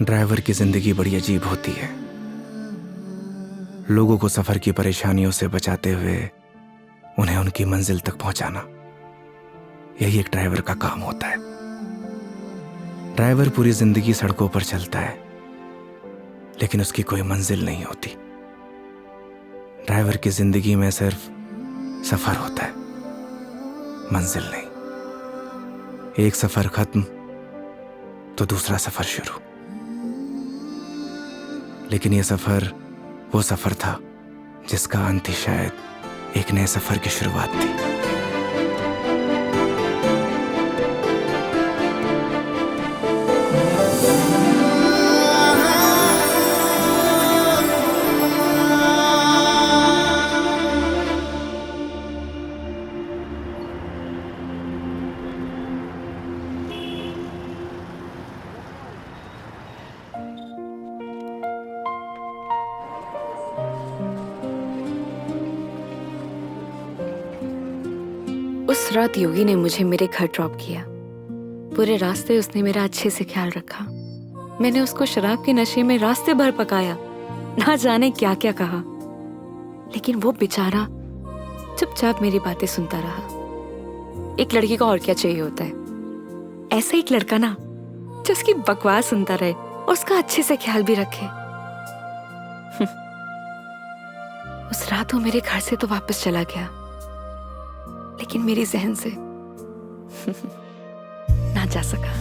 Driver की जिंदगी बड़ी अजीब होती है। लोगों को सफर की परेशानियों से बचाते हुए उन्हें उनकी मंजिल तक पहुंचाना, यही एक ड्राइवर का काम होता है। ड्राइवर पूरी जिंदगी सड़कों पर चलता है, लेकिन उसकी कोई मंजिल नहीं होती। ड्राइवर की जिंदगी में सिर्फ सफर होता है, मंजिल नहीं। एक सफर खत्म तो दूसरा सफर शुरू। लेकिन यह सफर वो सफर था जिसका अंत ही शायद एक नए सफर की शुरुआत थी। उस रात योगी ने मुझे मेरे घर ड्रॉप किया। पूरे रास्ते उसने मेरा अच्छे से ख्याल रखा। मैंने उसको शराब के नशे में रास्ते भर पकाया, ना जाने क्या क्या कहा, लेकिन वो बेचारा चुपचाप मेरी बातें सुनता रहा। एक लड़की को और क्या चाहिए होता है? ऐसा एक लड़का ना जो उसकी बकवास सुनता रहे और उसका अच्छे से ख्याल भी रखे। उस रात वो मेरे घर से तो वापस चला गया, लेकिन मेरी जहन से ना जा सका।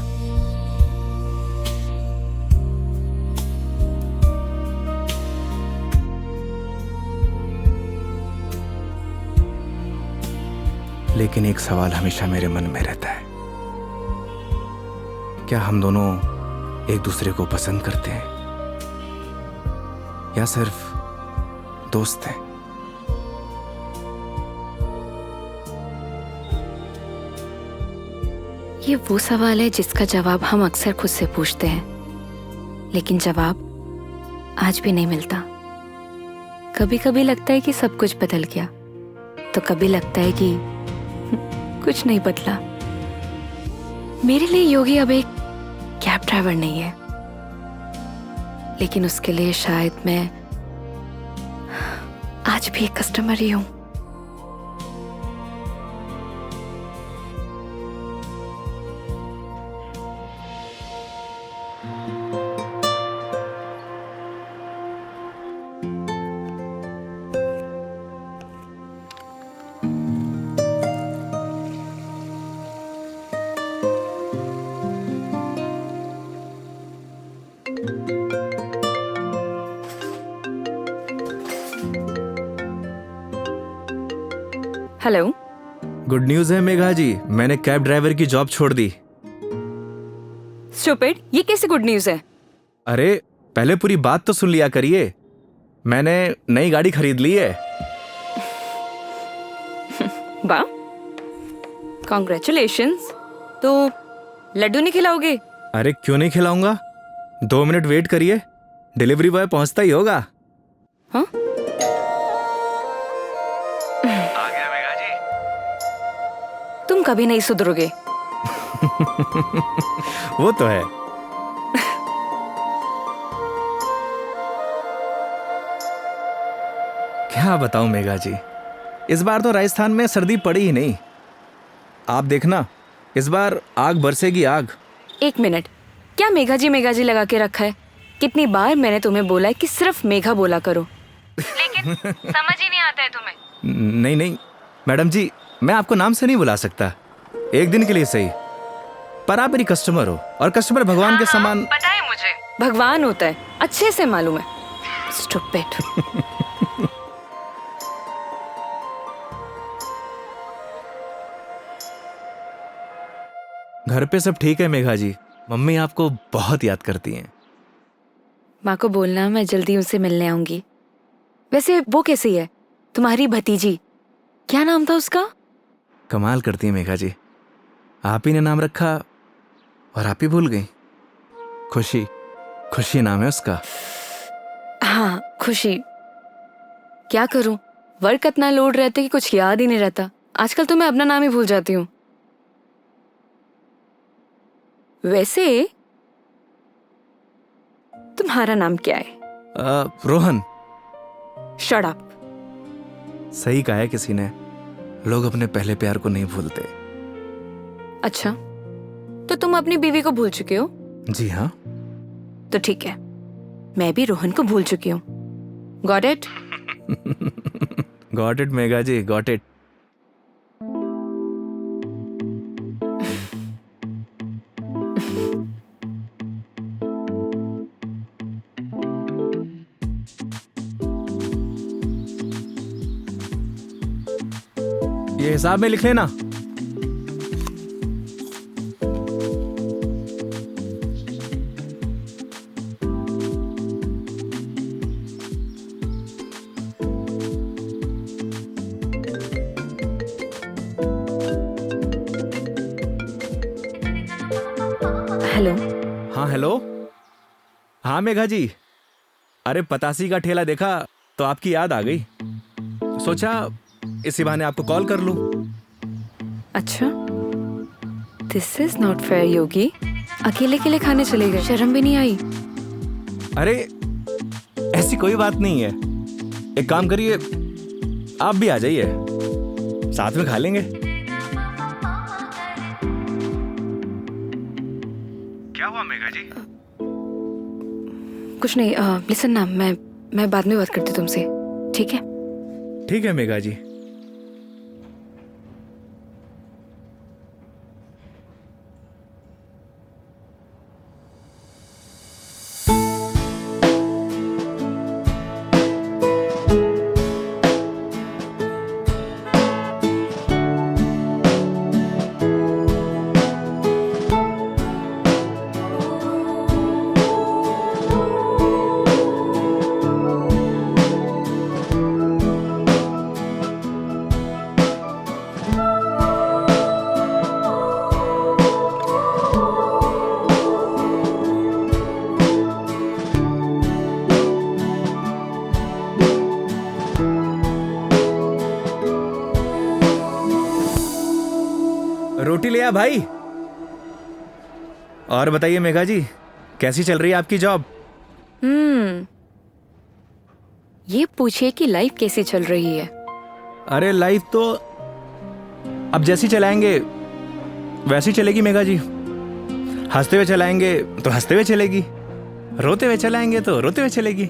लेकिन एक सवाल हमेशा मेरे मन में रहता है, क्या हम दोनों एक दूसरे को पसंद करते हैं या सिर्फ दोस्त हैं? ये वो सवाल है जिसका जवाब हम अक्सर खुद से पूछते हैं, लेकिन जवाब आज भी नहीं मिलता। कभी कभी लगता है कि सब कुछ बदल गया, तो कभी लगता है कि कुछ नहीं बदला। मेरे लिए योगी अब एक कैब ड्राइवर नहीं है, लेकिन उसके लिए शायद मैं आज भी एक कस्टमर ही हूं। हेलो। गुड न्यूज़ है मेघा जी, मैंने कैब ड्राइवर की जॉब छोड़ दी। स्टूपिड, ये कैसे गुड न्यूज़ है? अरे पहले पूरी बात तो सुन लिया करिए। मैंने नई गाड़ी खरीद ली है। वाह, कॉन्ग्रेचुलेशंस। तो लड्डू नहीं खिलाओगे? अरे क्यों नहीं खिलाऊंगा, 2 मिनट वेट करिए, डिलीवरी बॉय पहुंचता ही होगा। हाँ? आ गया मेघा जी। तुम कभी नहीं सुधरोगे। वो तो है। क्या बताऊं मेघा जी, इस बार तो राजस्थान में सर्दी पड़ी ही नहीं। आप देखना, इस बार आग बरसेगी आग। एक मिनट, क्या मेघा जी लगा के रखा है? कितनी बार मैंने तुम्हें बोला है कि सिर्फ मेघा बोला करो, लेकिन समझ ही नहीं आता है तुम्हें। नहीं नहीं मैडम जी, मैं आपको नाम से नहीं बुला सकता, एक दिन के लिए सही, पर आप मेरी कस्टमर हो और कस्टमर भगवान के समान। पता है मुझे, भगवान होता है, अच्छे से मालूम है। स्टूपिड। घर पे सब ठीक है मेघा जी, मम्मी आपको बहुत याद करती हैं। माँ को बोलना मैं जल्दी उनसे मिलने आऊंगी। वैसे वो कैसी है, तुम्हारी भतीजी? क्या नाम था उसका? कमाल करती है मेघा जी, आप ही ने नाम रखा और आप ही भूल गई। खुशी, खुशी नाम है उसका। हाँ, खुशी। क्या करूं, वर्क इतना लोड रहता है कि कुछ याद ही नहीं रहता। आजकल तो मैं अपना नाम ही भूल जाती हूँ। वैसे तुम्हारा नाम क्या है? रोहन। Shut up. सही कहा है किसी ने, लोग अपने पहले प्यार को नहीं भूलते। अच्छा, तो तुम अपनी बीवी को भूल चुके हो? जी हाँ। तो ठीक है, मैं भी रोहन को भूल चुकी हूँ। Got it? Got it Megha ji, got it. ये हिसाब में लिख लेना। हेलो। हाँ हेलो। हाँ मेघा जी, अरे पतासी का ठेला देखा तो आपकी याद आ गई, सोचा इसी बहाने आपको कॉल कर लूं। अच्छा, दिस इज नॉट फेयर योगी। अकेले अकेले खाने चले गए, शर्म भी नहीं आई? अरे ऐसी कोई बात नहीं है, एक काम करिए, आप भी आ जाइए, साथ में खा लेंगे। क्या हुआ मेघा जी? कुछ नहीं। लिसन ना, मैं बाद में बात करती हूँ तुमसे, ठीक है? ठीक है मेघा जी। रोटी ले आ भाई। और बताइए मेघा जी, कैसी चल रही है आपकी जॉब? ये पूछिए कि लाइफ कैसी चल रही है। अरे लाइफ तो अब जैसी चलाएंगे वैसी चलेगी मेघा जी। हंसते हुए चलाएंगे तो हंसते हुए चलेगी, रोते हुए चलाएंगे तो रोते हुए चलेगी।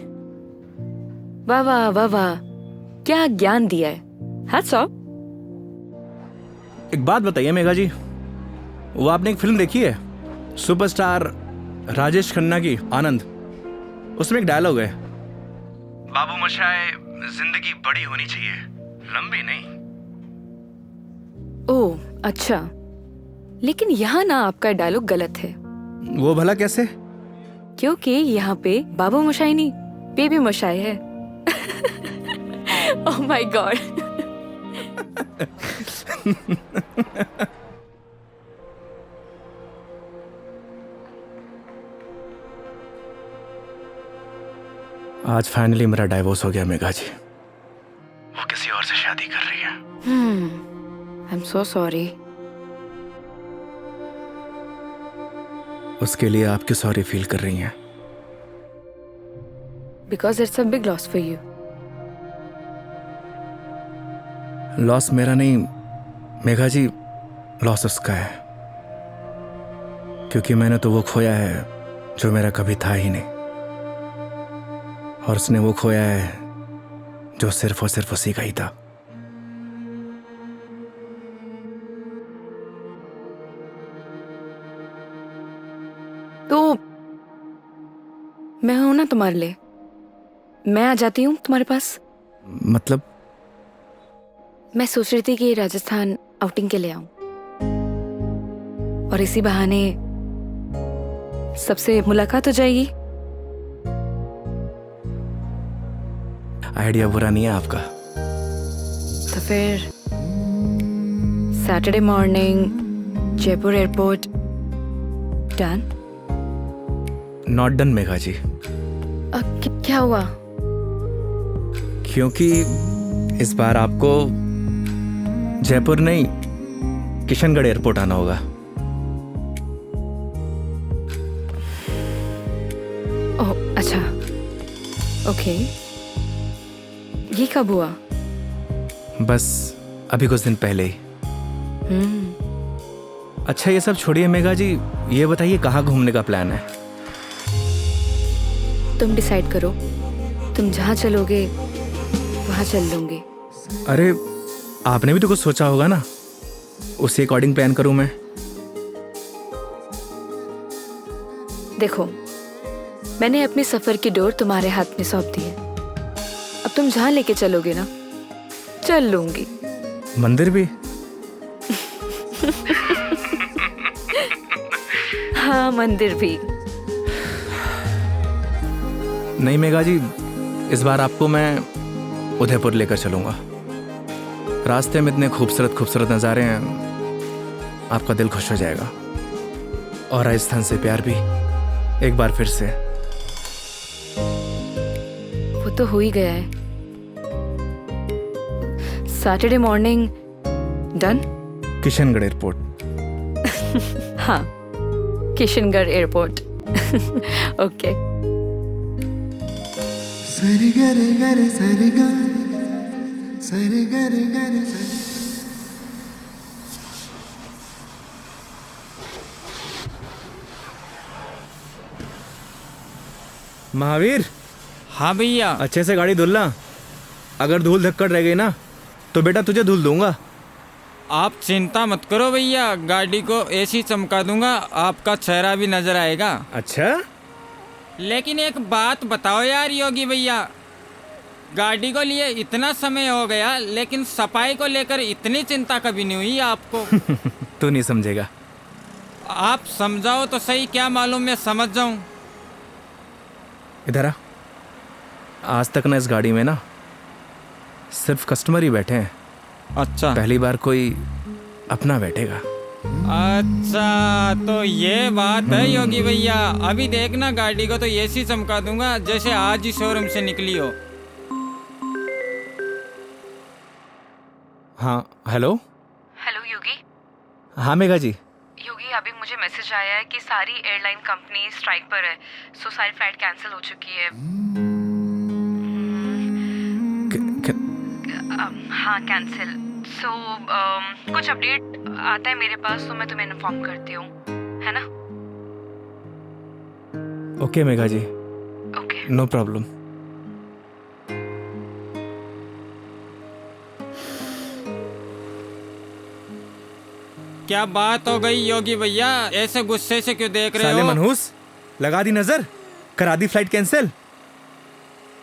वाह वाह वाह वाह, क्या ज्ञान दिया है। Hats off. एक बात बताइए मेघा जी, वो आपने एक फिल्म देखी है सुपरस्टार राजेश खन्ना की, आनंद? उसमें एक डायलॉग है, बाबू मोशाय, जिंदगी बड़ी होनी चाहिए, लंबी नहीं। ओह अच्छा, लेकिन यहाँ ना आपका डायलॉग गलत है। वो भला कैसे? क्योंकि यहाँ पे बाबू मोशाई नहीं, बेबी मोशाई है। Oh my God. आज फाइनली मेरा डाइवोर्स हो गया मेघा जी। वो किसी और से शादी कर रही है। I am so sorry. उसके लिए आप क्यों सॉरी फील कर रही हैं? Because it's a big loss for you. Loss मेरा नहीं मेघा जी, लॉस उसका है, क्योंकि मैंने तो वो खोया है जो मेरा कभी था ही नहीं, और उसने वो खोया है जो सिर्फ और सिर्फ उसी का ही था। तो मैं हूं ना तुम्हारे लिए, मैं आ जाती हूँ तुम्हारे पास। मतलब? मैं सोच रही थी कि राजस्थान आउटिंग के लिए आऊं, और इसी बहाने सबसे मुलाकात हो जाएगी। आइडिया बुरा नहीं है आपका। तो फिर Saturday morning Jaipur airport. Done? Not done Megha ji. क्या हुआ? क्योंकि इस बार आपको जयपुर नहीं, किशनगढ़ एयरपोर्ट आना होगा। ओह ओके, ये कब हुआ? बस अभी कुछ दिन पहले ही। अच्छा ये सब छोड़िए मेघा जी, ये बताइए कहाँ घूमने का प्लान है? तुम डिसाइड करो, तुम जहाँ चलोगे वहाँ चल लूंगी। अरे आपने भी तो कुछ सोचा होगा ना, उसी अकॉर्डिंग प्लान करूँ मैं। देखो, मैंने अपने सफर की डोर तुम्हारे हाथ में सौंप दी है। अब तुम जहाँ लेके चलोगे ना, चल लूंगी। मंदिर भी? हाँ, मंदिर भी। नहीं मेघा जी, इस बार आपको मैं उदयपुर लेकर चलूंगा। रास्ते में इतने खूबसूरत खूबसूरत नज़ारे हैं, आपका दिल खुश हो जाएगा। और राजस्थान से प्यार भी एक बार फिर से। वो तो हो ही गया है। Saturday morning done. Kishangarh airport. हाँ, किशनगढ़ एयरपोर्ट। ओके। सरी गरे गरे सरी गा, सरी गरे गरे सरी। महावीर, हाँ भैया। अच्छे से गाड़ी धुलना। अगर धूल धक्कड़ रह गई ना तो बेटा तुझे धुल दूंगा। आप चिंता मत करो भैया, गाड़ी को ऐसी चमका दूंगा आपका चेहरा भी नजर आएगा। अच्छा? लेकिन एक बात बताओ यार योगी भैया, गाड़ी को लिए इतना समय हो गया लेकिन सफाई को लेकर इतनी चिंता कभी नहीं हुई आपको। तू नहीं समझेगा। आप समझाओ तो सही, क्या मालूम मैं समझ जाऊं। इधर आ। आज तक ना इस गाड़ी में ना सिर्फ कस्टमर ही बैठे हैं। अच्छा, पहली बार कोई अपना बैठेगा। अच्छा तो ये बात है योगी भैया। अभी देखना गाड़ी को तो ऐसी चमका दूंगा जैसे आज ही शोरूम से निकली हो। हाँ हेलो। हेलो योगी। हाँ मेघा जी। योगी, अभी मुझे मैसेज आया है कि सारी एयरलाइन कंपनी स्ट्राइक पर है, सो सारी फ्लाइट कैंसिल हो चुकी है। हाँ, कैंसिल। सो कुछ अपडेट आता है मेरे पास तो मैं तुम्हें इन्फॉर्म करती हूँ, है ना? Okay Megha ji, okay. No problem. क्या बात हो गई योगी भैया, ऐसे गुस्से से क्यों देख रहे साले हो? मनहूस, लगा दी नजर, करा दी फ्लाइट कैंसिल।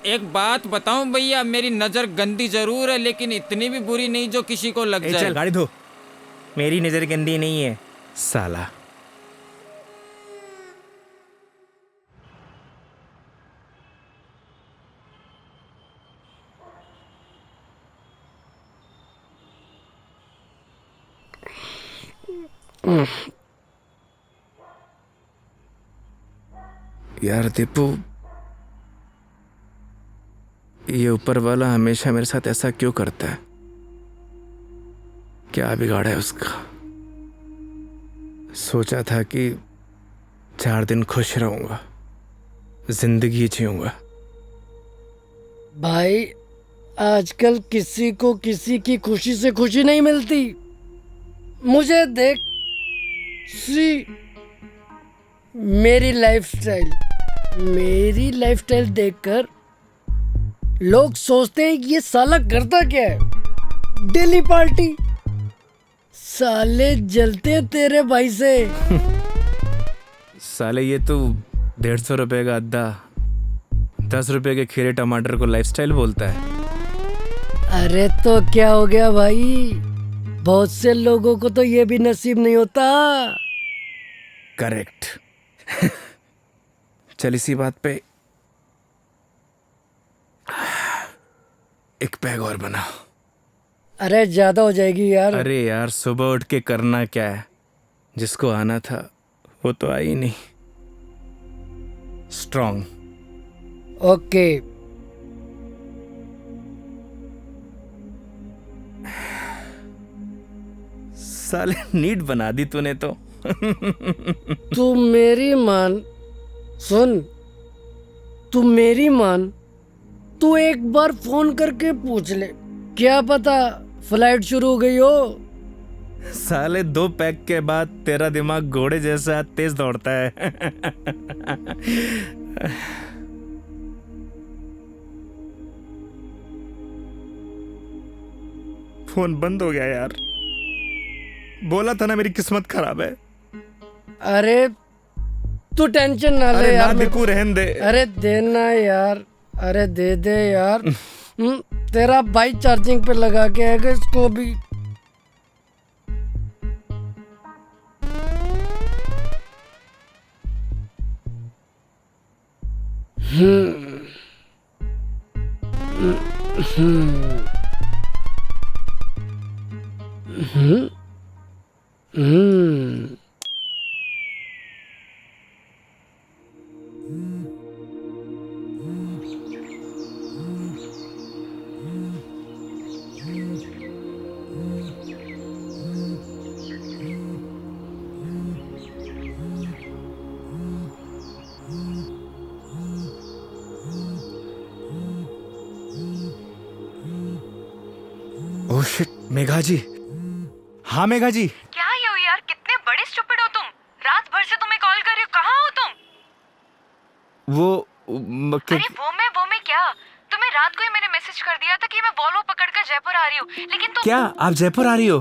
एक बात बताऊं भैया, मेरी नजर गंदी जरूर है लेकिन इतनी भी बुरी नहीं जो किसी को लग जाए। चल गाड़ी धो। मेरी नजर गंदी नहीं है साला। यार दीपू, ये ऊपर वाला हमेशा मेरे साथ ऐसा क्यों करता है? क्या बिगाड़ा है उसका? सोचा था कि 4 दिन खुश रहूंगा, जिंदगी जीऊंगा। भाई, आजकल किसी को किसी की खुशी से खुशी नहीं मिलती। मुझे देख, सी मेरी लाइफस्टाइल देखकर लोग सोचते हैं कि ये साला करता क्या है। Daily party. साले जलते हैं तेरे भाई से। साले ये तो 150 रुपए का अद्दा 10 रुपए के खीरे टमाटर को लाइफस्टाइल बोलता है। अरे तो क्या हो गया भाई, बहुत से लोगों को तो ये भी नसीब नहीं होता। करेक्ट। चल इसी बात पे एक पैग और बना। अरे ज्यादा हो जाएगी यार। अरे यार, सुबह उठ के करना क्या है? जिसको आना था वो तो आई नहीं। स्ट्रॉन्ग। ओके। साले नीट बना दी तूने तो। तू मेरी मान, सुन, तू मेरी मान, तू एक बार फोन करके पूछ ले, क्या पता फ्लाइट शुरू हो गई हो। साले 2 पैक के बाद तेरा दिमाग घोड़े जैसा तेज दौड़ता है। फोन बंद हो गया यार। बोला था ना मेरी किस्मत खराब है। अरे तू टेंशन ना ले अरे ना यार। दिकू रहन दे। अरे देना यार, अरे दे दे यार। तेरा भाई चार्जिंग पे लगा के आएगा इसको भी। ओह शिट, मेघा जी। हाँ मेघा जी। क्या ये हो यार, कितने बड़े स्टूपिड हो तुम। रात भर से तुम्हें कॉल कर रही हूँ, कहाँ हो तुम? अरे वो मैं क्या, तुम्हें रात को ही मैंने मैसेज कर दिया था कि मैं वॉल्वो पकड़कर जयपुर आ रही हूँ, लेकिन तुम। क्या आप जयपुर आ रही हो?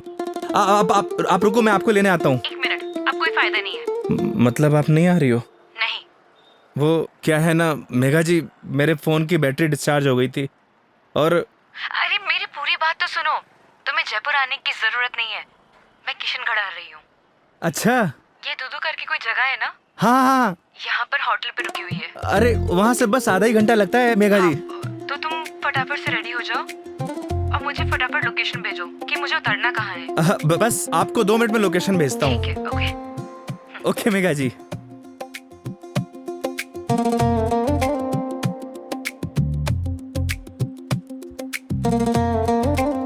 आप रुको, मैं आपको लेने आता हूँ। 1 मिनट, अब कोई फायदा नहीं है। मतलब आप नहीं आ रही हो? नहीं। वो क्या है ना मेघा जी, मेरे फोन की बैटरी डिस्चार्ज हो गई थी और। अरे मेरी पूरी बात तो सुनो, तुम्हें जयपुर आने की जरूरत नहीं है। मैं किशनगढ़ आ रही हूँ। अच्छा। ये दूधू करके कोई जगह है ना? हाँ हाँ। यहाँ पर होटल पे रुकी हुई है। अरे वहाँ से बस आधा ही घंटा लगता है मेघा जी। तो तुम फटाफट से रेडी हो जाओ और मुझे फटाफट लोकेशन भेजो कि मुझे उतरना कहाँ है। बस आपको 2 मिनट में लोकेशन भेजता हूँ। ठीक है, ओके। ओके मेघा जी।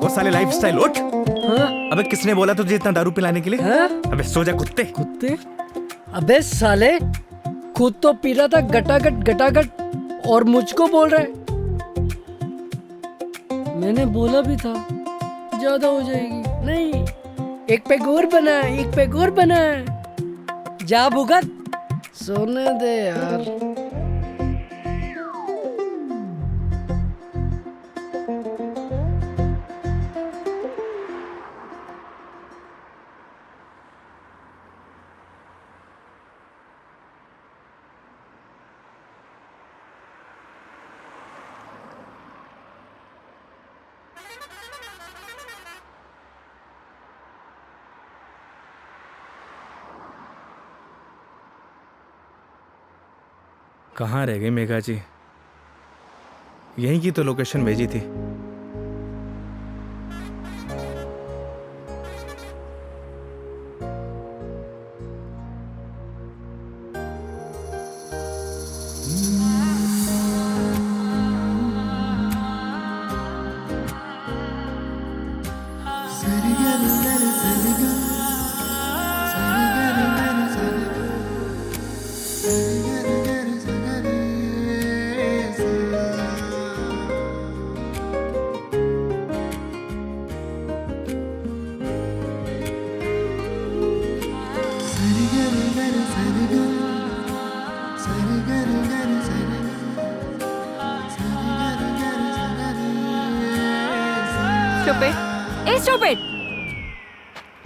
वो साले लाइफस्टाइल उठ। हाँ? अबे किसने बोला तुझे इतना दारू पिलाने के लिए? हाँ? अबे सो जा कुत्ते। कुत्ते? अबे साले, खुद तो पी रहा था गटागट गटागट और मुझको बोल रहा है। मैंने बोला भी था ज्यादा हो जाएगी। नहीं, एक पैक और बना, एक पैक और बना। जा भुगत, सोने दे यार। कहाँ रह गई मेघा जी? यहीं की तो लोकेशन भेजी थी। स्टूपिड।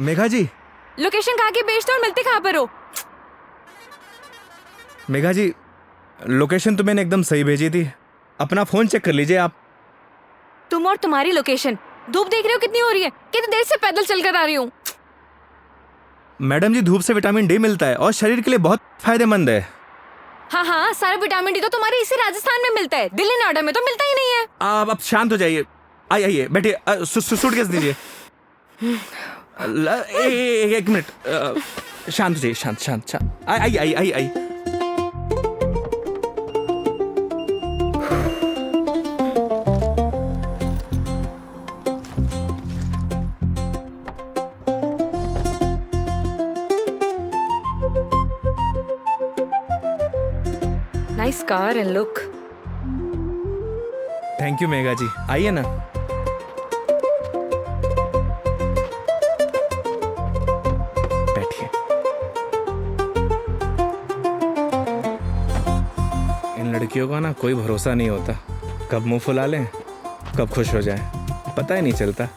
मेघा जी। लोकेशन कहाँ की भेजते हो और मिलते कहाँ पर हो? मेघा जी, लोकेशन तो मैंने एकदम सही भेजी थी। अपना फोन चेक कर लीजिए आप। तुम और तुम्हारी लोकेशन। धूप देख रहे हो कितनी हो रही है? कितनी देर से पैदल चलकर आ रही हूँ। मैडम जी, धूप से विटामिन डी मिलता है और शरीर के लिए बहुत फायदेमंद है। हाँ हाँ, सारा विटामिन डी तो तुम्हारे इसी राजस्थान में मिलता है, दिल्ली नोएडा में तो मिलता ही नहीं है। आप शांत हो जाइए। आइए बैठिए। सूटकेस दीजिए। एक मिनट, शांत हो जाइए। शांत। आई। Nice car and look. Thank you Megha ji, आइए ना। बैठिए। इन लड़कियों का ना कोई भरोसा नहीं होता, कब मुंह फुला लें कब खुश हो जाए, पता ही नहीं चलता।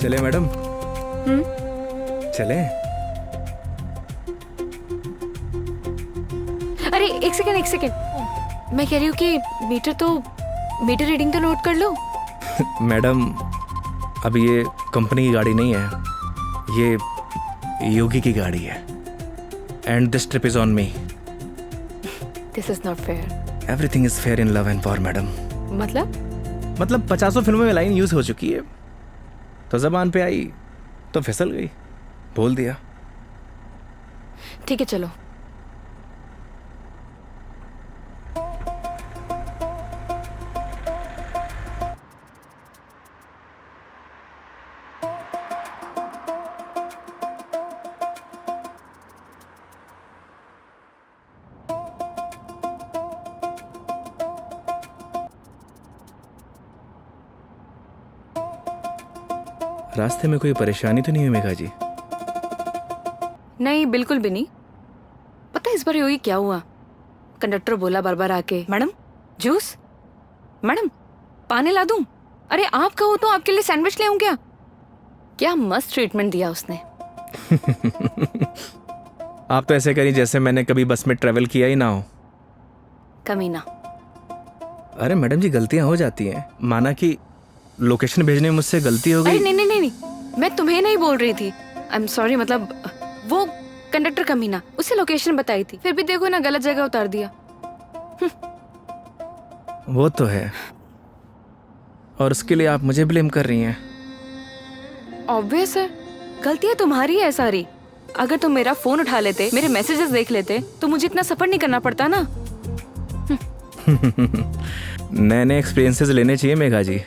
चले मैडम? चले? अरे एक सेकेंड, मैं कह रही हूँ कि मीटर रीडिंग तो नोट कर लो। मैडम अब ये कंपनी की गाड़ी नहीं है, ये योगी की गाड़ी है। And this trip is on me. This is not fair. Everything is fair in love and war madam. मतलब 50 फिल्मों में लाइन यूज हो चुकी है, तो जबान पे आई तो फिसल गई, बोल दिया। ठीक है चलो। रास्ते में कोई परेशानी तो नहीं हुई मेघा जी? नहीं बिल्कुल भी नहीं। पता है इस बार योगी क्या हुआ? कंडक्टर बोला बार बार आके, मैडम जूस, मैडम पानी ला दूं? अरे आप कहो तो आपके लिए सैंडविच ले आऊं क्या? क्या मस्त ट्रीटमेंट दिया उसने। आप तो ऐसे करी जैसे मैंने कभी बस में ट्रेवल किया ही ना हो। कमीना। अरे मैडम जी गलतियां हो जाती हैं, माना कि लोकेशन भेजने में मुझसे गलती हो अरे गई। नहीं, मैं तुम्हें नहीं बोल रही थी। आई एम सॉरी, मतलब वो कंडक्टर कमीना, उसे लोकेशन बताई थी, फिर भी देखो ना गलत जगह उतार दिया। वो तो है, और उसके लिए आप मुझे ब्लेम कर रही हैं। ऑब्वियस है, गलतियां तुम्हारी है सारी। अगर तुम मेरा फोन उठा लेते, मेरे मैसेजेस देख लेते, तो मुझे इतना सफर नहीं करना पड़ता ना। नए नए एक्सपीरियंसेस लेने चाहिए मेघा जी,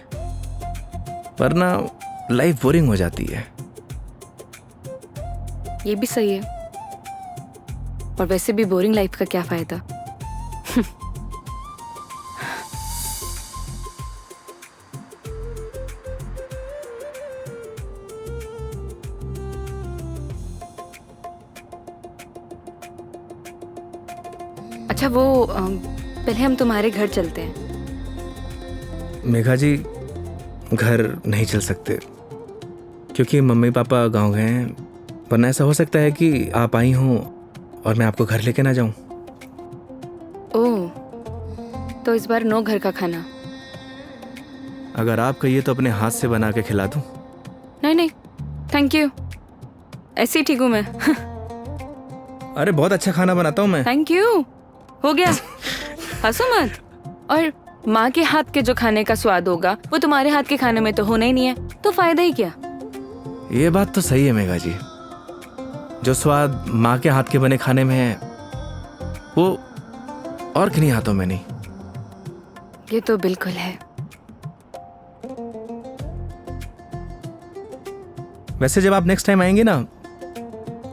वरना लाइफ बोरिंग हो जाती है। ये भी सही है, और वैसे भी बोरिंग लाइफ का क्या फायदा। अच्छा वो पहले हम तुम्हारे घर चलते हैं। मेघा जी घर नहीं चल सकते, क्योंकि मम्मी पापा गांव गए हैं, वरना ऐसा हो सकता है कि आप आई हों और मैं आपको घर लेके ना जाऊं। ओह, तो इस बार नो घर का खाना। अगर आप कहिए तो अपने हाथ से बना के खिला दूं। नहीं थैंक यू, ऐसे ही ठीक हूँ मैं। अरे बहुत अच्छा खाना बनाता हूं मैं। थैंक यू, हो गया। हंसो मत। और माँ के हाथ के जो खाने का स्वाद होगा वो तुम्हारे हाथ के खाने में तो होना ही नहीं है, तो फायदा ही क्या। ये बात तो सही है मेघा जी, जो स्वाद माँ के हाथ के बने खाने में है वो और किन्हीं हाथों में नहीं। ये तो बिल्कुल है। वैसे जब आप नेक्स्ट टाइम आएंगे ना,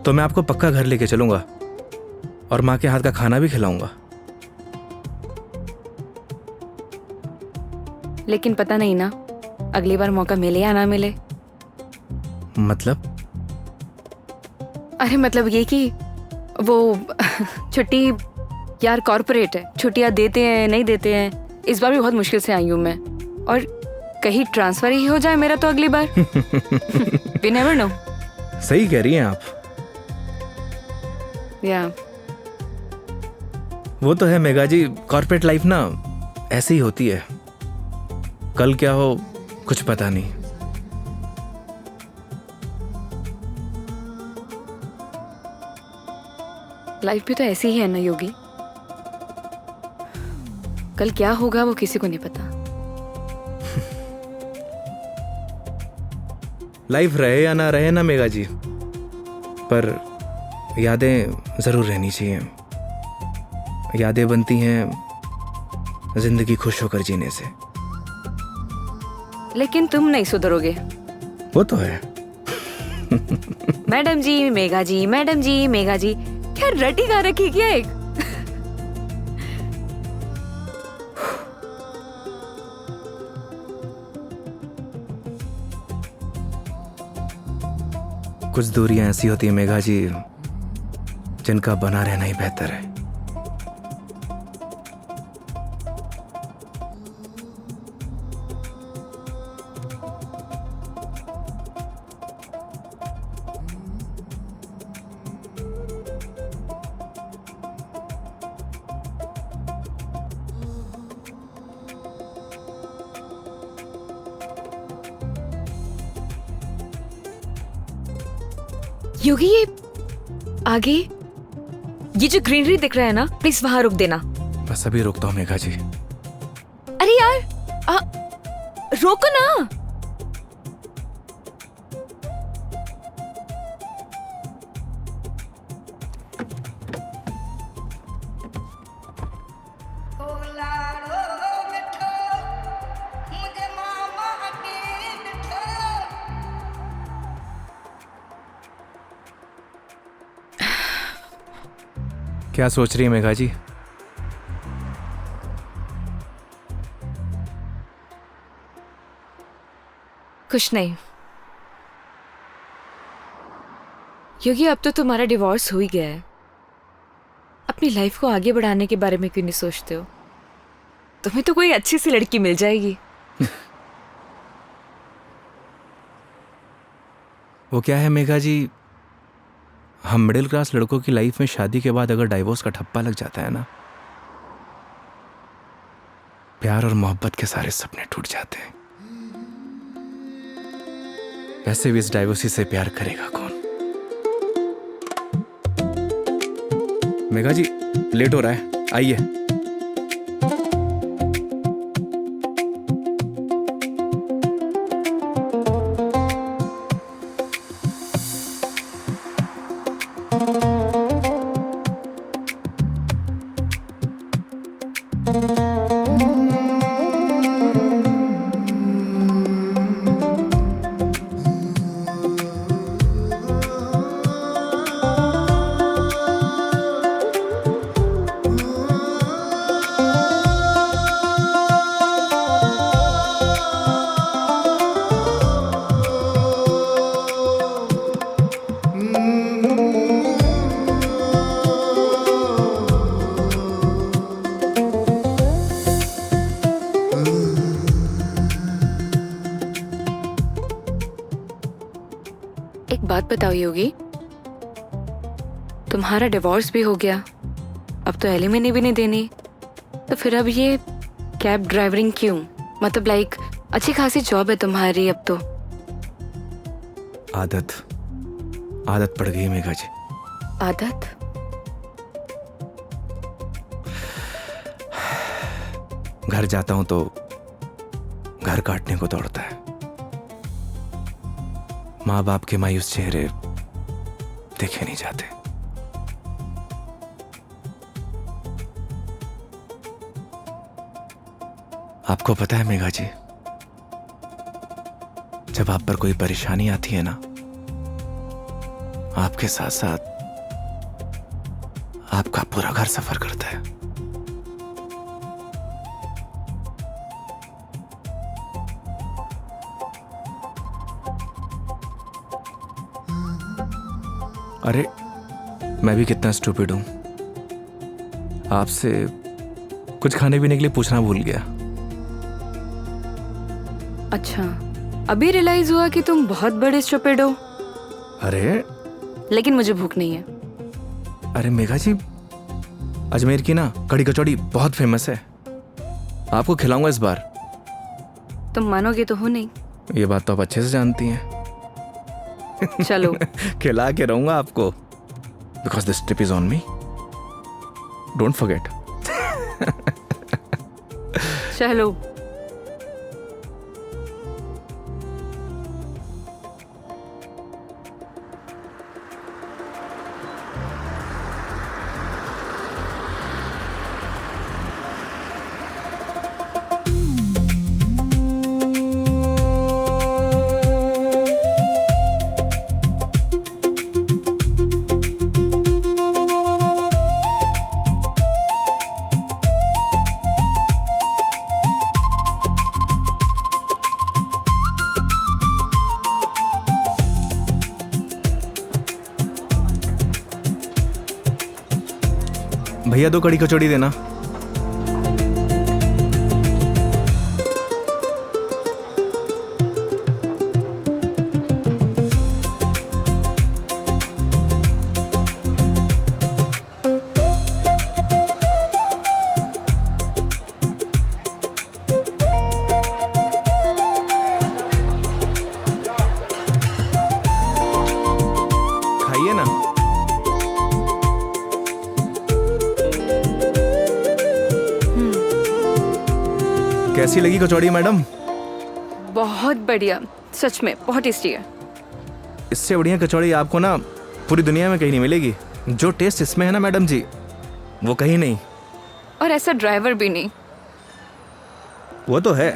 तो मैं आपको पक्का घर लेके चलूंगा और माँ के हाथ का खाना भी खिलाऊंगा। लेकिन पता नहीं ना, अगली बार मौका मिले या ना मिले। मतलब? अरे मतलब ये कि वो छुट्टी यार कॉर्पोरेट है, छुट्टियां देते हैं नहीं देते हैं। इस बार भी बहुत मुश्किल से आई हूँ मैं, और कहीं ट्रांसफर ही हो जाए मेरा तो अगली बार। We never know। सही कह रही हैं आप। या वो तो है मेघा जी, कॉर्पोरेट लाइफ ना ऐसे ही होती है, कल क्या हो कुछ पता नहीं। लाइफ भी तो ऐसी ही है ना योगी, कल क्या होगा वो किसी को नहीं पता। लाइफ रहे या ना रहे ना मेघा जी, पर यादें जरूर रहनी चाहिए। यादें बनती हैं जिंदगी खुश होकर जीने से। लेकिन तुम नहीं सुधरोगे। वो तो है। मैडम जी मेघा जी, मैडम जी मेघा जी, क्या रटी गा रखी क्या एक? कुछ दूरियां ऐसी होती है मेघा जी जिनका बना रहना ही बेहतर है। योगी ये आगे ये जो ग्रीनरी दिख रहा है ना, प्लीज वहां रुक देना। बस अभी रुकता हूँ मेघा जी। अरे यार रोको ना। क्या सोच रही है मेघा जी? कुछ नहीं योगी, अब तो तुम्हारा डिवोर्स हो ही गया है। अपनी लाइफ को आगे बढ़ाने के बारे में क्यों नहीं सोचते हो? तुम्हें तो कोई अच्छी सी लड़की मिल जाएगी। वो क्या है मेघा जी, हम मिडिल क्लास लड़कों की लाइफ में शादी के बाद अगर डाइवोर्स का ठप्पा लग जाता है ना, प्यार और मोहब्बत के सारे सपने टूट जाते हैं। वैसे भी इस डाइवोर्सी से प्यार करेगा कौन? मेघा जी लेट हो रहा है, आइए। एक बात बताओ योगी, तुम्हारा डिवोर्स भी हो गया, अब तो एलिमनी भी नहीं देनी, तो फिर अब ये कैब ड्राइवरिंग क्यों? मतलब लाइक अच्छी खासी जॉब है तुम्हारी अब तो। आदत पड़ गई मेघा जी। आदत? घर जाता हूं तो घर काटने को दौड़ता है। माँ बाप के मायूस चेहरे देखे नहीं जाते। आपको पता है मेघा जी, जब आप पर कोई परेशानी आती है ना, आपके साथ साथ आपका पूरा घर सफर करता है। अरे मैं भी कितना स्टूपिड हूं, आपसे कुछ खाने पीने के लिए पूछना भूल गया। अच्छा, अभी रियलाइज हुआ कि तुम बहुत बड़े स्टूपिड हो। अरे लेकिन मुझे भूख नहीं है। अरे मेघा जी, अजमेर की ना कड़ी कचौड़ी बहुत फेमस है, आपको खिलाऊंगा इस बार। तुम मानोगे तो हो नहीं। ये बात तो आप अच्छे से जानती हैं। चलो। खिला के रहूंगा आपको, because this trip is on me, don't forget. चलो। भैया 2 कड़ी कचौड़ी देना। खाइए ना। कैसी लगी कचौड़ी मैडम? बहुत बढ़िया, सच में बहुत टेस्टी है। इससे बढ़िया कचौड़ी आपको ना पूरी दुनिया में कहीं नहीं मिलेगी। जो टेस्ट इसमें है ना मैडम जी, वो कहीं नहीं। और ऐसा ड्राइवर भी नहीं। वो तो है।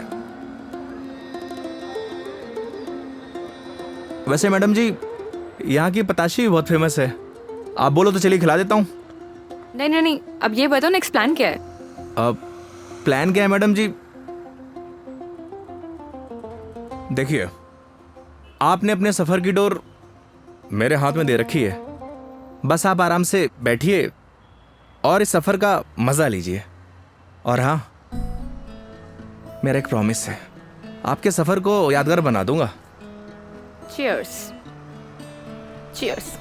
वैसे मैडम जी, यहाँ की पताशी भी बहुत फेमस है। आप बोलो तो चलिए खिला देता हूँ। नहीं नहीं नहीं, अब ये बताओ नेक्स्ट प्लान क्या है? अब प्लान क्या है मैडम जी? देखिए, आपने अपने सफर की डोर मेरे हाथ में दे रखी है। बस आप आराम से बैठिए और इस सफर का मजा लीजिए। और हाँ, मेरा एक प्रॉमिस है, आपके सफर को यादगार बना दूंगा। चीयर्स। चीयर्स।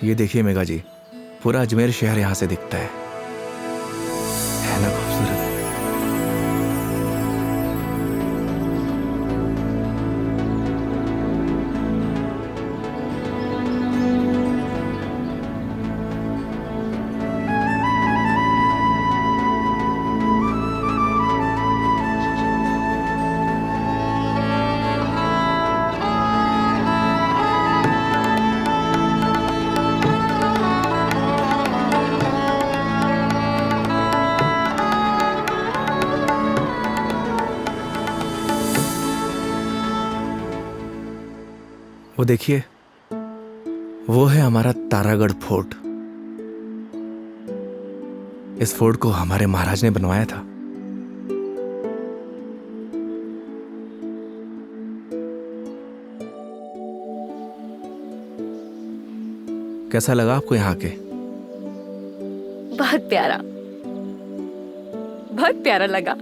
ये देखिए मेघा जी, पूरा अजमेर शहर यहाँ से दिखता है ना खूबसूरत? वो देखिए, वो है हमारा तारागढ़ फोर्ट। इस फोर्ट को हमारे महाराज ने बनवाया था। कैसा लगा आपको यहाँ के? बहुत प्यारा, बहुत प्यारा लगा।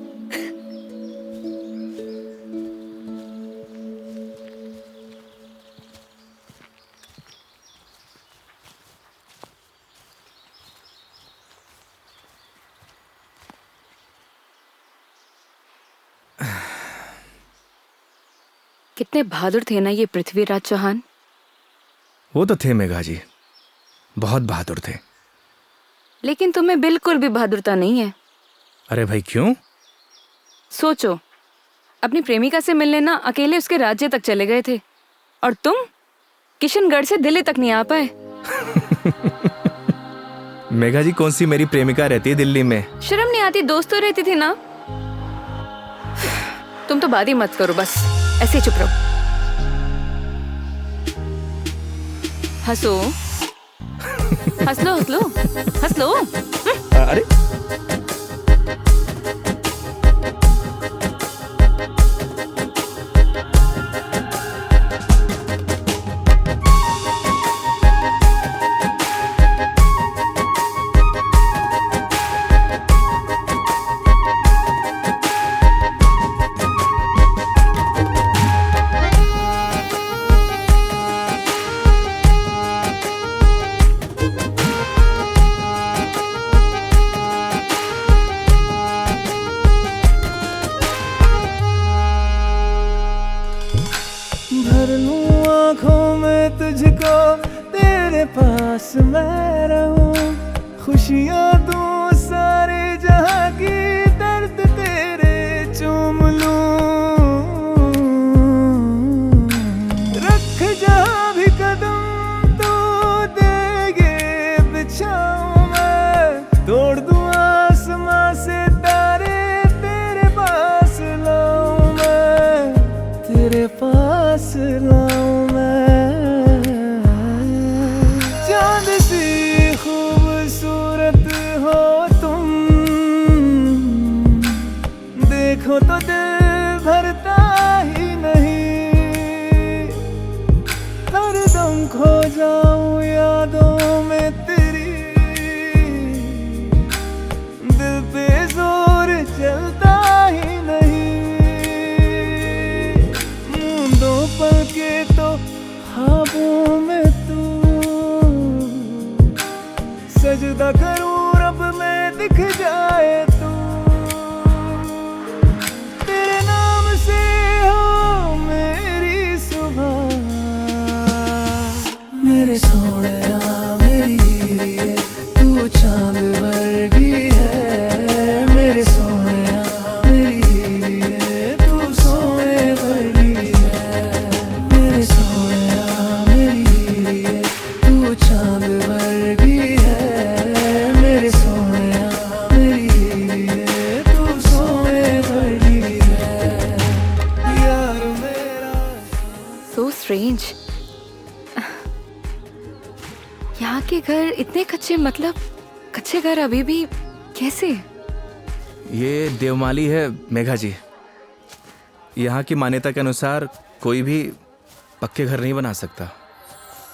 कितने बहादुर थे ना ये पृथ्वीराज चौहान। वो तो थे मेघा जी, बहुत बहादुर थे। लेकिन तुम्हें बिल्कुल भी बहादुरता नहीं है। अरे भाई क्यों? सोचो, अपनी प्रेमिका से मिलने ना अकेले उसके राज्य तक चले गए थे, और तुम किशनगढ़ से दिल्ली तक नहीं आ पाए। मेघा जी, कौन सी मेरी प्रेमिका रहती है दिल्ली में? शर्म नहीं आती? दोस्त तो रहती थी ना। तुम तो बात ही मत करो, बस ऐसे ही चुप रहो। हंसो, हंस लो, हंस लो, हंस लो। अरे बस मैं रहूं, खुशियां तू सारे जहां की, दर्द तेरे चूम लूं। रख जहां भी कदम तू देगे बिछाऊं मैं, तोड़ दूं आसमां से तारे, तेरे पास लाऊं मैं, तेरे पास लाऊं मैं। चांद सी खूबसूरत हो तुम, देखो तो दिल भरता ही नहीं, हरदम खो जाऊं यादों में तेरी, दिल पे जोर चलता ही नहीं। मूंदों पल के तो ख्वाबों में तू, सजदा करूं रब में दिख जाए तू, तेरे नाम से हो मेरी सुबह। मेरे सोहणिया मेरी हीरे, तू चांद वर्गी है, मेरे सोहणिया मेरी हीरे, तू सोने वर्गी है, मेरे सोहणिया मेरी हीरे, तू चांद वर्गी है, मेरे सोहणिया मेरी हीरे, तू सोने वर्गी है, यार मेरा। So strange. यहाँ के घर इतने कच्चे, मतलब कच्चे घर अभी भी कैसे? ये देवमाली है मेघा जी। यहाँ की मान्यता के अनुसार कोई भी पक्के घर नहीं बना सकता।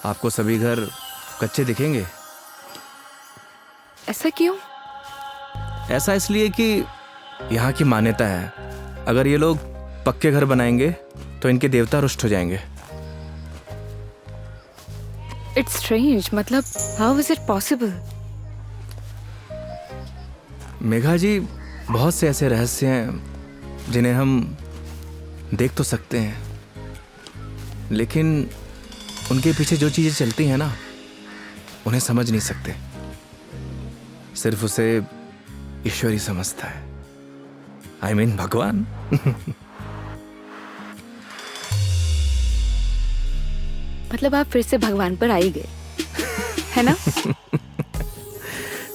आपको सभी घर कच्चे दिखेंगे। ऐसा क्यों? ऐसा इसलिए कि यहाँ की मान्यता है, अगर ये लोग पक्के घर बनाएंगे तो इनके देवता रुष्ट हो जाएंगे। इट्स स्ट्रेंज, मतलब how is it possible? Megha ji, बहुत से ऐसे रहस्य हैं जिन्हें हम देख तो सकते हैं, लेकिन उनके पीछे जो चीज़ें चलती हैं ना, उन्हें समझ नहीं सकते। सिर्फ उसे ईश्वर ही समझता है। I mean, भगवान। मतलब आप फिर से भगवान पर आ ही गए, है ना?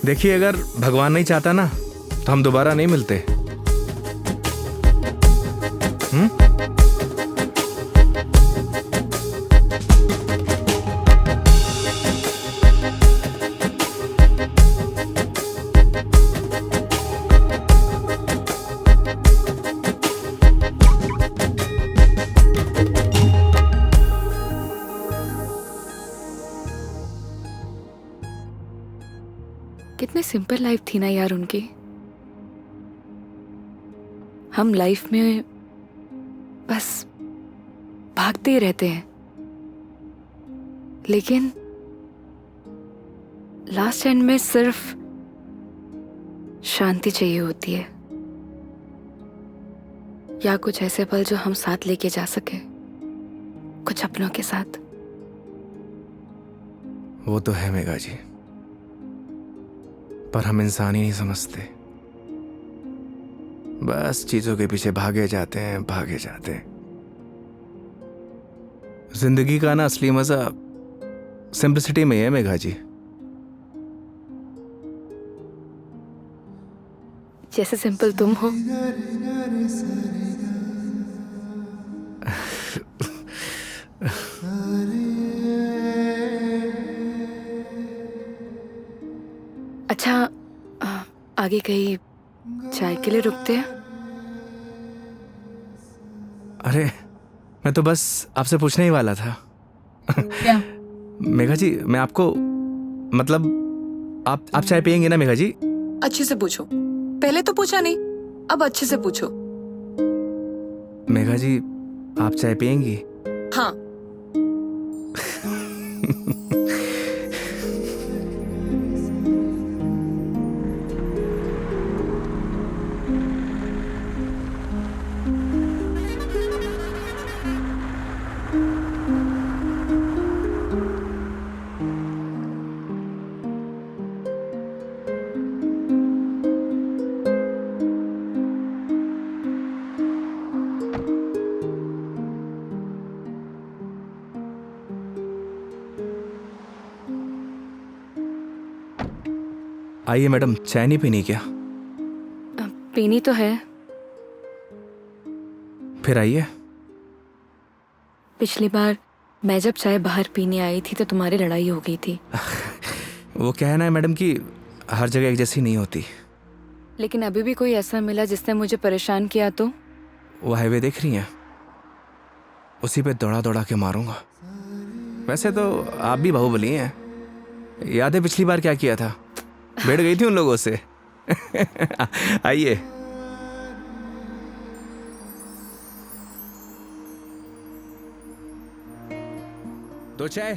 देखिए, अगर भगवान नहीं चाहता ना तो हम दोबारा नहीं मिलते। कितने सिंपल लाइफ थी ना यार उनकी। हम लाइफ में बस भागते ही रहते हैं, लेकिन लास्ट एंड में सिर्फ शांति चाहिए होती है, या कुछ ऐसे पल जो हम साथ लेके जा सके, कुछ अपनों के साथ। वो तो है मेघा जी, पर हम इंसान ही नहीं समझते। बस चीजों के पीछे भागे जाते हैं, भागे जाते हैं। जिंदगी का ना असली मजा सिंपलिसिटी में है मेघा जी। जैसे सिंपल तुम हो। अच्छा, आगे कहीं चाय के लिए रुकते हैं? अरे, मैं तो बस आपसे पूछने ही वाला था। क्या? मेघा जी, मैं आपको मतलब आप चाय पियेंगे ना मेघा जी? अच्छे से पूछो, पहले तो पूछा नहीं, अब अच्छे से पूछो। मेघा जी, आप चाय पियेंगी? हाँ। आइए मैडम, चाय नहीं पीनी क्या? पीनी तो है। फिर आइए। पिछली बार मैं जब चाय बाहर पीने आई थी तो तुम्हारी लड़ाई हो गई थी। वो कहना है मैडम कि हर जगह एक जैसी नहीं होती। लेकिन अभी भी कोई ऐसा मिला जिसने मुझे परेशान किया तो? वो हाईवे देख रही हैं, उसी पे दौड़ा दौड़ा के मारूंगा। वैसे तो आप भी बाहुबली हैं। याद है पिछली बार क्या किया था? बैठ गई थी उन लोगों से। आइए। दो चाय।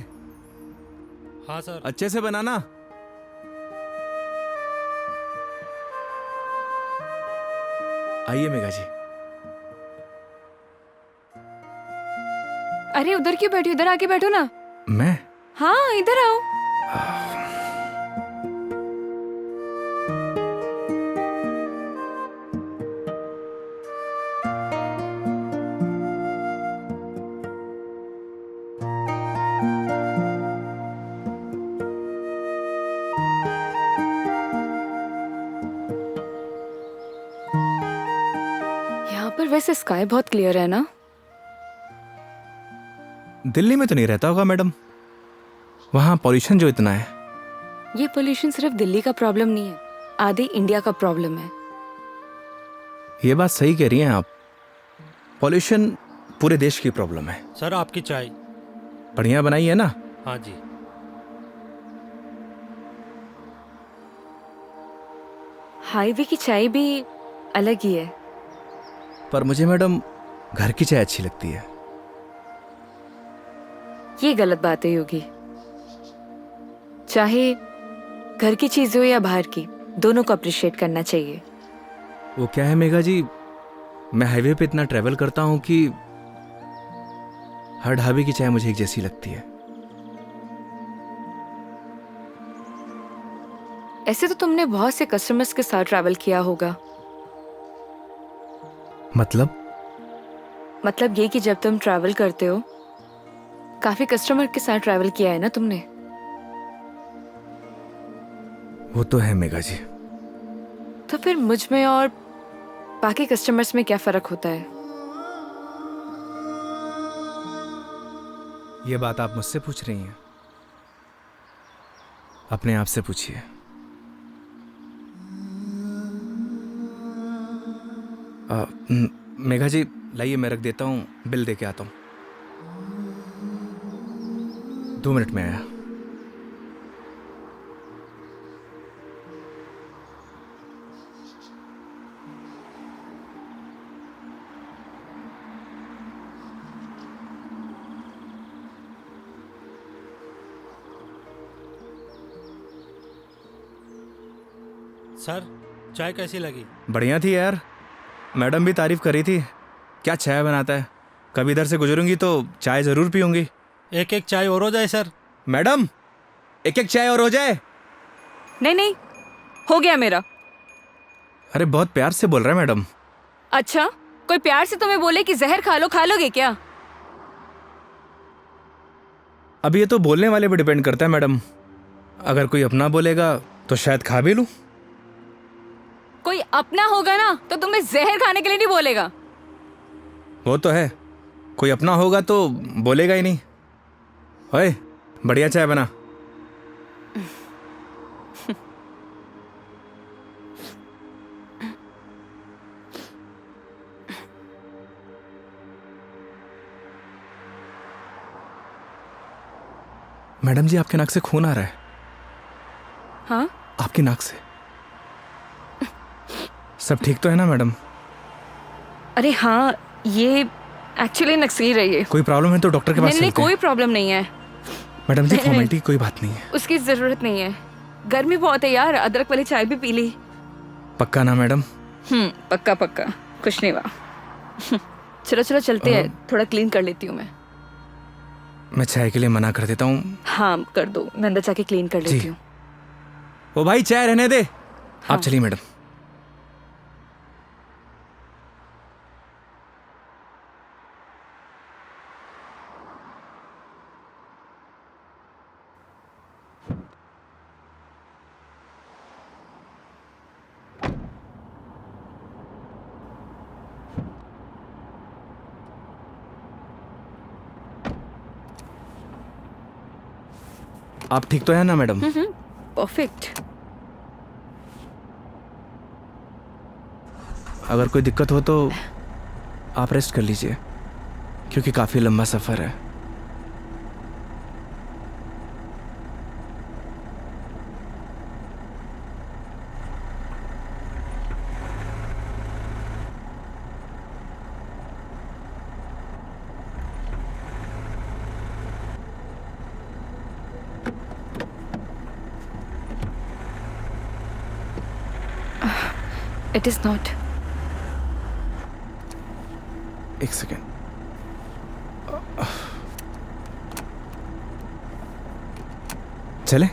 हाँ सर। अच्छे से बनाना। आइए मेघा जी। अरे उधर क्यों बैठी, उधर आके बैठो ना। मैं? हाँ इधर आओ। यहाँ पर वैसे स्काई बहुत क्लियर है ना? दिल्ली में तो नहीं रहता होगा मैडम, वहां पॉल्यूशन जो इतना है। ये पोल्यूशन सिर्फ दिल्ली का प्रॉब्लम नहीं है, आधे इंडिया का प्रॉब्लम है। ये बात सही कह रही हैं आप, पॉल्यूशन पूरे देश की प्रॉब्लम है। सर आपकी चाय। बढ़िया बनाई है ना? हाँ जी। हाईवे की चाय भी अलग ही है। पर मुझे मैडम घर की चाय अच्छी लगती है। ये गलत बात है योगी। चाहे घर की चीज हो या बाहर की, दोनों को अप्रिशिएट करना चाहिए। वो क्या है मेघा जी, मैं हाईवे पे इतना ट्रैवल करता हूं कि हर ढाबे की चाय मुझे एक जैसी लगती है। ऐसे तो तुमने बहुत से कस्टमर्स के साथ ट्रैवल किया होगा। मतलब ये कि जब तुम ट्रैवल करते हो, काफी कस्टमर के साथ ट्रैवल किया है ना तुमने? वो तो है मेघा जी। तो फिर मुझ में और बाकी कस्टमर्स में क्या फर्क होता है? ये बात आप मुझसे पूछ रही हैं? अपने आप से पूछिए। मेघा जी लाइए, मैं रख देता हूँ, बिल दे के आता हूँ। 2 मिनट में आया। सर चाय कैसी लगी? बढ़िया थी यार, मैडम भी तारीफ कर रही थी। क्या चाय बनाता है, कभी इधर से गुजरूंगी तो चाय जरूर पीऊंगी। एक एक चाय और हो जाए सर। मैडम एक एक चाय और हो जाए। नहीं नहीं, हो गया मेरा। अरे बहुत प्यार से बोल रहा है मैडम। अच्छा, कोई प्यार से तुम्हें बोले कि जहर खा लो, खा लोगे क्या? अब ये तो बोलने वाले पे डिपेंड करता है मैडम। अगर कोई अपना बोलेगा तो शायद खा भी लूं। कोई अपना होगा ना तो तुम्हें जहर खाने के लिए नहीं बोलेगा। वो तो है, कोई अपना होगा तो बोलेगा ही नहीं। ओए बढ़िया चाय बना। मैडम जी आपके नाक से खून आ रहा है। हाँ? आपकी नाक से। सब ठीक तो है ना मैडम? अरे हाँ, ये एक्चुअली नक्सीर रही है। कोई प्रॉब्लम है तो डॉक्टर के पास नहीं नहीं, चलते हैं। कोई प्रॉब्लम नहीं है। मैडम जी नहीं, फॉर्मेलिटी की कोई बात नहीं है। उसकी जरूरत नहीं है। गर्मी बहुत है यार, अदरक वाली चाय भी पी ली। पक्का ना मैडम? पक्का पक्का, कुछ नहीं हुआ। चलो चलो चलते हैं, थोड़ा क्लीन कर लेती हूँ मैं। मैं चाय के लिए मना कर देता हूँ। हाँ कर दो, मैं अंदर जाके क्लीन कर लेती हूँ। ओ भाई चाय रहने दे। आप चलिए मैडम। आप ठीक तो है ना मैडम? परफेक्ट। अगर कोई दिक्कत हो तो आप रेस्ट कर लीजिए, क्योंकि काफ़ी लंबा सफ़र है। It is not. एक सेकेंड। चले?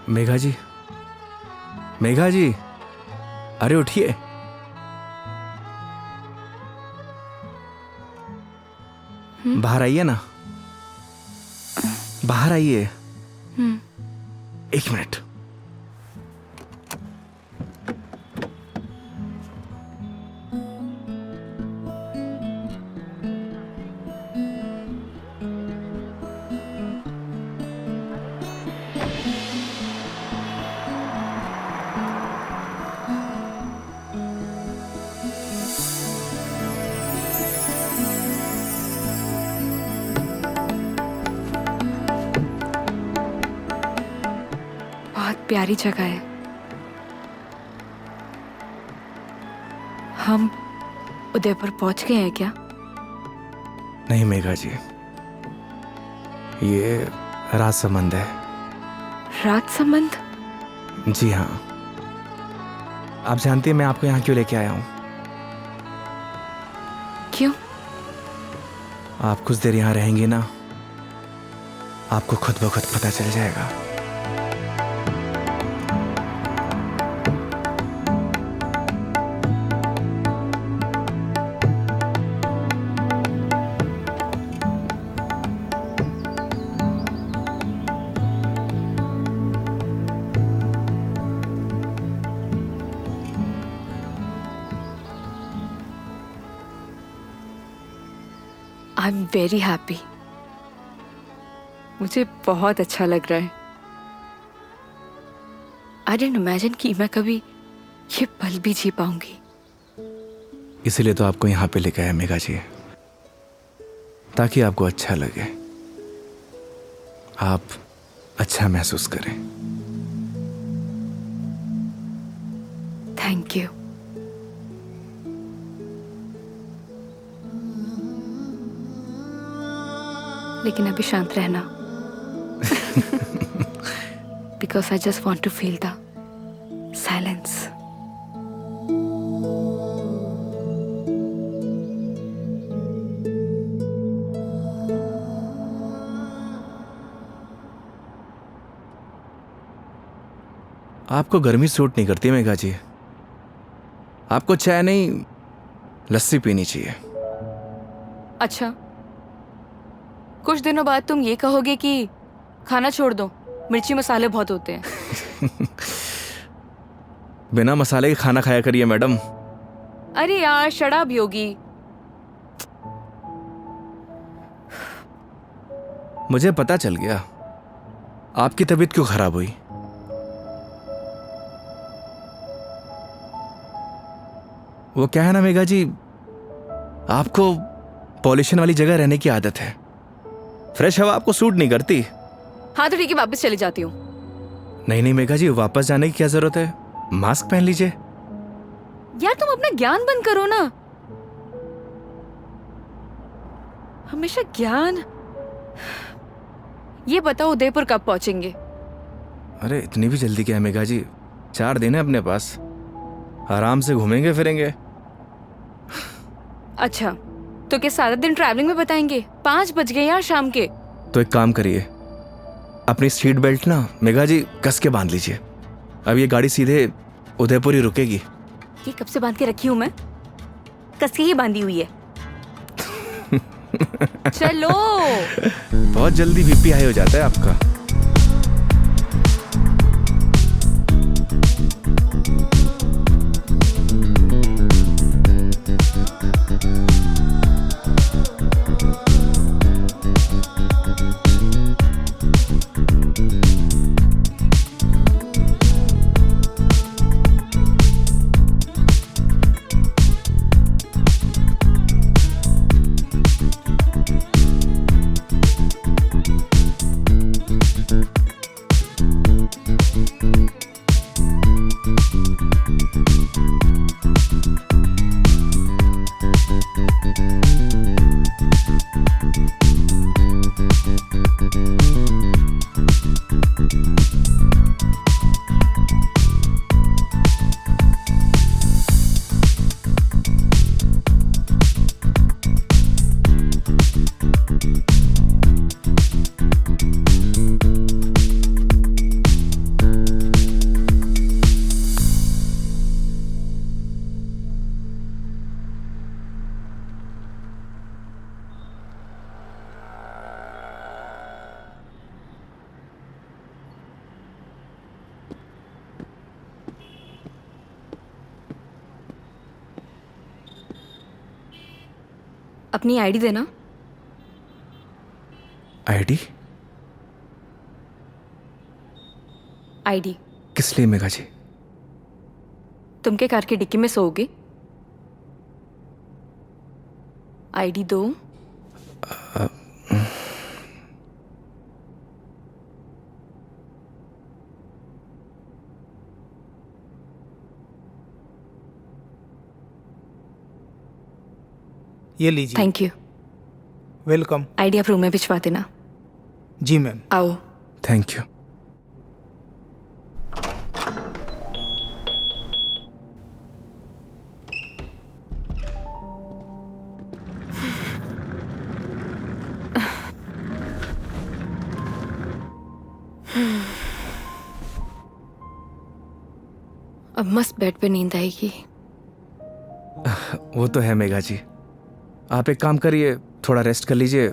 मेघा जी, मेघा जी, अरे उठिए। बाहर आइए ना, बाहर आइए। एक मिनट। प्यारी जगह है। हम उदयपुर पहुंच गए हैं क्या? नहीं मेघा जी, ये राज संबंध है। राज संबंध? जी हाँ। आप जानती हैं मैं आपको यहाँ क्यों लेके आया हूँ? क्यों? आप कुछ देर यहाँ रहेंगी ना, आपको खुद ब खुद पता चल जाएगा। I am very happy. मुझे बहुत अच्छा लग रहा है। आई डिडंट इमेजिन कि मैं कभी ये पल भी जी पाऊंगी। इसीलिए तो आपको यहाँ पे लेके आया मेघा जी, ताकि आपको अच्छा लगे, आप अच्छा महसूस करें। Thank you. लेकिन अभी शांत रहना, because I just want to feel the silence. आपको गर्मी सूट नहीं करती मेघा जी, आपको चाय नहीं लस्सी पीनी चाहिए। अच्छा, कुछ दिनों बाद तुम ये कहोगे कि खाना छोड़ दो, मिर्ची मसाले बहुत होते हैं। बिना मसाले के खाना खाया करिए मैडम। अरे यार शराब योगी। मुझे पता चल गया आपकी तबीयत क्यों खराब हुई। वो क्या है ना मेघा जी, आपको पॉल्यूशन वाली जगह रहने की आदत है, फ्रेश हवा आपको सूट नहीं करती, हाँ तो ठीक है, वापस चली जाती हूँ। नहीं नहीं मेघा जी, वापस जाने की क्या जरूरत है? मास्क पहन लीजिए। यार तुम अपना ज्ञान बंद करो ना, हमेशा ज्ञान। ये बताओ उदयपुर कब पहुंचेंगे? अरे इतनी भी जल्दी क्या है मेघा जी, 4 दिन है अपने पास, आराम से घूमेंगे फिरेंगे। अच्छा तो क्या सारा दिन ट्रैवलिंग में बताएंगे? 5 बज गए यार शाम के। तो एक काम करिए, अपनी सीट बेल्ट ना मेघा जी कस के बांध लीजिए। अब ये गाड़ी सीधे उदयपुर ही रुकेगी। ये कब से बांध के रखी हूँ मैं? कस के ही बांधी हुई है। चलो। बहुत जल्दी बीपी हाई हो जाता है आपका। अपनी आईडी देना। आईडी? आईडी किस लिए मेघा जी? तुम के कार की डिक्की में सोओगे? आईडी दो। ये लीजिए। Thank you. वेलकम। आईडी आप रूम में भिजवा देना। जी मैम। आओ। Thank you. अब मस्त बेड पे नींद आएगी। वो तो है मेघा जी, आप एक काम करिए, थोड़ा रेस्ट कर लीजिए,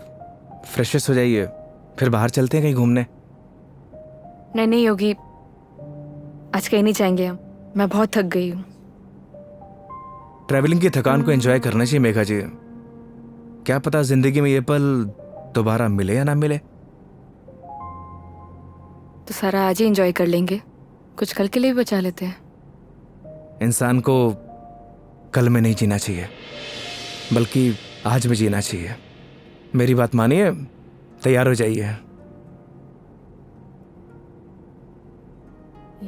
फ्रेश हो जाइए, फिर बाहर चलते हैं कहीं घूमने। नहीं नहीं योगी, आज कहीं नहीं जाएंगे हम, मैं बहुत थक गई हूँ। ट्रैवलिंग की थकान को एंजॉय करना चाहिए मेघा जी। क्या पता जिंदगी में ये पल दोबारा मिले या ना मिले। तो सारा आज ही एंजॉय कर लेंगे, कुछ कल के लिए भी बचा लेते हैं। इंसान को कल में नहीं जीना चाहिए, बल्कि आज में जीना चाहिए। मेरी बात मानिए, तैयार हो जाइए।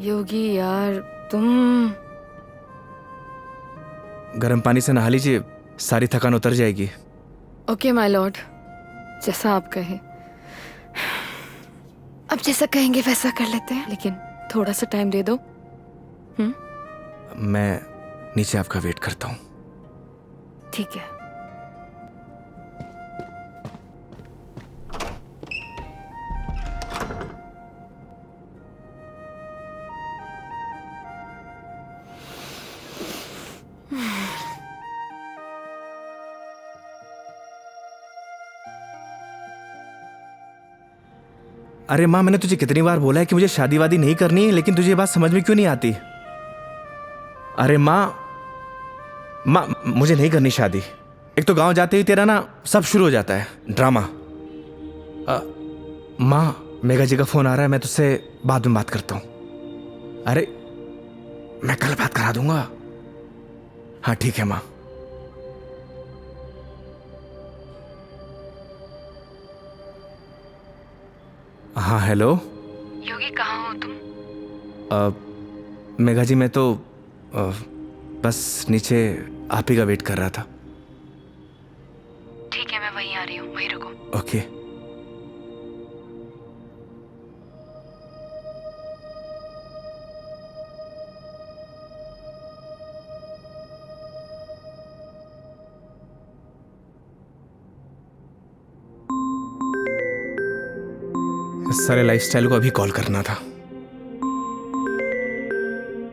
योगी यार तुम। गर्म पानी से नहा लीजिए, सारी थकान उतर जाएगी। ओके माय लॉर्ड, जैसा आप कहें। अब जैसा कहेंगे वैसा कर लेते हैं, लेकिन थोड़ा सा टाइम दे दो। मैं नीचे आपका वेट करता हूँ। ठीक है। अरे माँ, मैंने तुझे कितनी बार बोला है कि मुझे शादी वादी नहीं करनी है, लेकिन तुझे ये बात समझ में क्यों नहीं आती? अरे माँ, मुझे नहीं करनी शादी। एक तो गांव जाते ही तेरा ना सब शुरू हो जाता है ड्रामा। माँ, मेघा जी का फोन आ रहा है, मैं तुझसे बाद में बात करता हूँ। अरे मैं कल बात करा दूंगा। हाँ ठीक है माँ। हाँ हेलो। योगी कहाँ हो तुम? मेघा जी मैं तो बस नीचे आप ही का वेट कर रहा था। ठीक है, मैं वहीं आ रही हूँ, वहीं रुको। ओके। इस सारे लाइफस्टाइल को अभी कॉल करना था।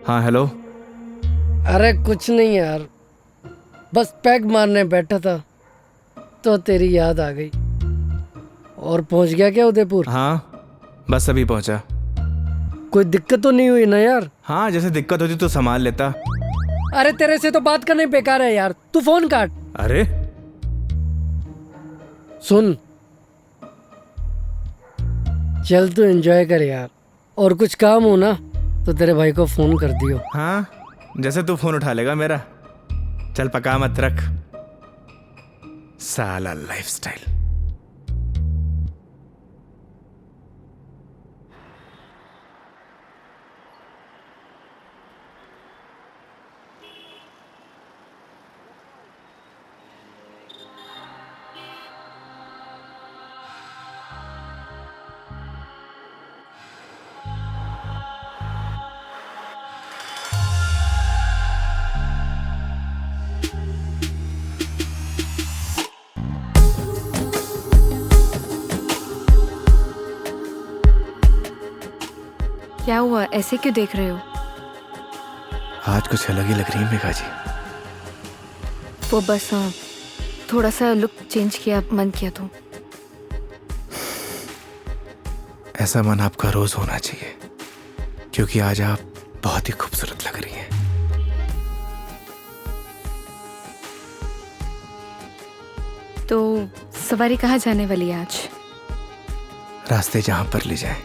हाँ हेलो। अरे कुछ नहीं यार, बस पैग मारने बैठा था तो तेरी याद आ गई। और पहुंच गया क्या उदयपुर? हाँ बस अभी पहुंचा। कोई दिक्कत तो नहीं हुई ना यार? हाँ जैसे दिक्कत होती तो संभाल लेता। अरे तेरे से तो बात करना ही बेकार है यार, तू फोन काट। अरे सुन, चल तू एंजॉय कर यार, और कुछ काम हो ना तो तेरे भाई को फोन कर दियो। हाँ जैसे तू फोन उठा लेगा मेरा। चल पका मत रख, साला लाइफस्टाइल। क्या हुआ, ऐसे क्यों देख रहे हो? आज कुछ अलग ही लग रही है मेघा जी। वो बस थोड़ा सा लुक चेंज किया, मन किया तो। ऐसा मन आपका रोज होना चाहिए, क्योंकि आज आप बहुत ही खूबसूरत लग रही हैं। तो सवारी कहाँ जाने वाली है आज? रास्ते जहां पर ले जाए।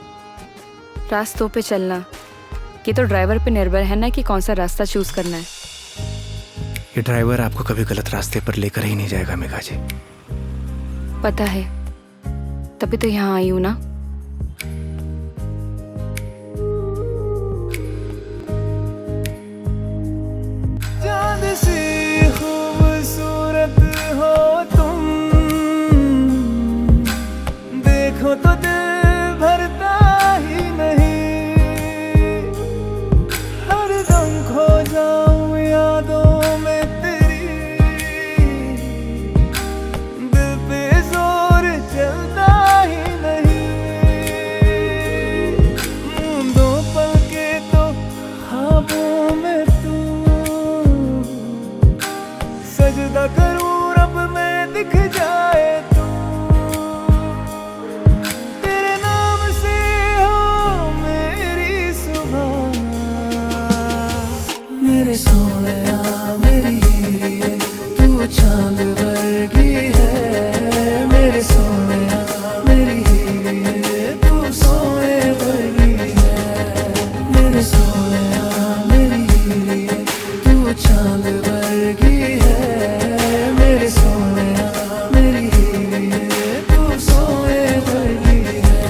रास्तों पे चलना, ये तो ड्राइवर पे निर्भर है ना कि कौन सा रास्ता चूज करना है। ये ड्राइवर आपको कभी गलत रास्ते पर लेकर ही नहीं जाएगा मेघा जी। पता है, तभी तो यहाँ आई हूँ ना। चांद सी खूबसूरत हो तुम, देखो तो दिल भरता ही नहीं। हरदम खो जाऊं यादों में तेरी, दिल पे जोर चलता ही नहीं। दो पल के तो ख्वाबों में तू, सजदा करूं रब में दिख जाए तू। तेरे नाम से हो मेरी सुबह, मेरे सोनिया मेरी हीरे, तू चांद वर्गी है। मेरे सोनिया मेरी हीरे, तू सोने वर्गी है। मेरे सोनिया मेरी हीरे, तू चांद वर्गी है। मेरे सोनिया मेरी हीरे, तू सोने वर्गी है।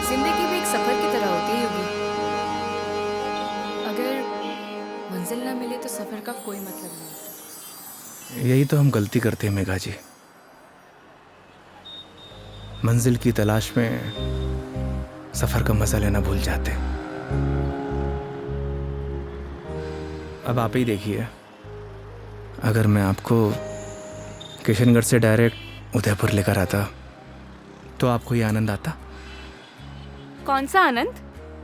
जिंदगी भी एक सफर की तरह होती है योगी। अगर मंजिल ना मिले तो सफर का कोई मतलब नहीं। यही तो हम गलती करते हैं मेघा जी। मंजिल की तलाश में सफर का मजा लेना भूल जाते हैं। अब आप ही देखिए, अगर मैं आपको किशनगढ़ से डायरेक्ट उदयपुर लेकर आता तो आपको ये आनंद आता? कौन सा आनंद?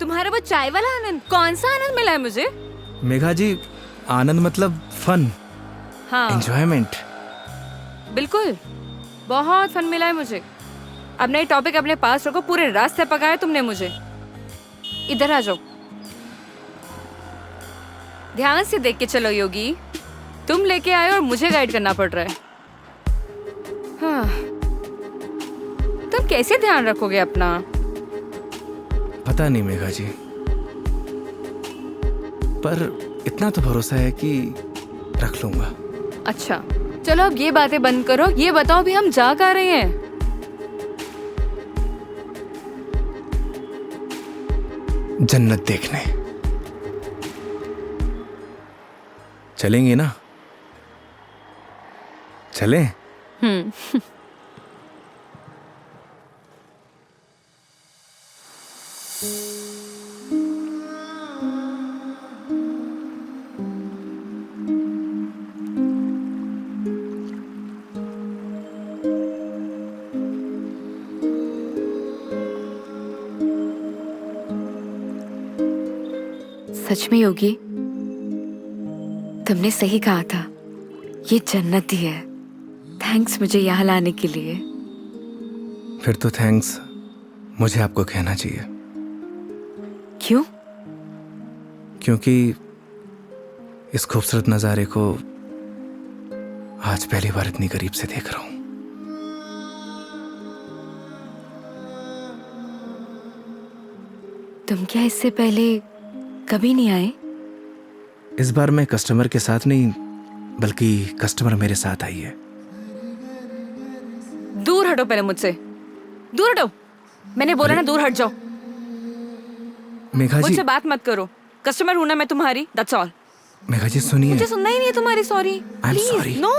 तुम्हारा वो चाय वाला आनंद? कौन सा आनंद मिला है मुझे? मेघा जी, आनंद मतलब फन, हाँ एंजॉयमेंट। बिल्कुल, बहुत फन मिला है मुझे। अब नई टॉपिक अपने पास रखो, पूरे रास्ते पकाया तुमने मुझे। इधर आ जाओ, ध्यान से देख के चलो योगी। तुम लेके आए और मुझे गाइड करना पड़ रहा है। हाँ, तुम कैसे ध्यान रखोगे अपना? पता नहीं मेघा जी, पर इतना तो भरोसा है कि रख लूंगा। अच्छा चलो अब ये बातें बंद करो, ये बताओ भी हम जा कहाँ रहे हैं? जन्नत देखने चलेंगे ना? चलें? सच में योगी, तुमने सही कहा था, ये जन्नत ही है। थैंक्स मुझे यहाँ लाने के लिए। फिर तो थैंक्स मुझे आपको कहना चाहिए। क्यों? क्योंकि इस खूबसूरत नज़ारे को आज पहली बार इतनी करीब से देख रहा हूं। तुम क्या इससे पहले कभी नहीं आए? इस बार मैं कस्टमर के साथ नहीं, बल्कि कस्टमर मेरे साथ आई है। दूर हटो पहले मुझसे, दूर हटो। मैंने बोला ना दूर हट जाओ। मेघा जी, मुझसे बात मत करो। कस्टमर हूं ना मैं तुम्हारी, दैट्स ऑल। मेघा जी सुनिए। मुझे सुनना ही नहीं है तुम्हारी sorry. I'm sorry. Please no.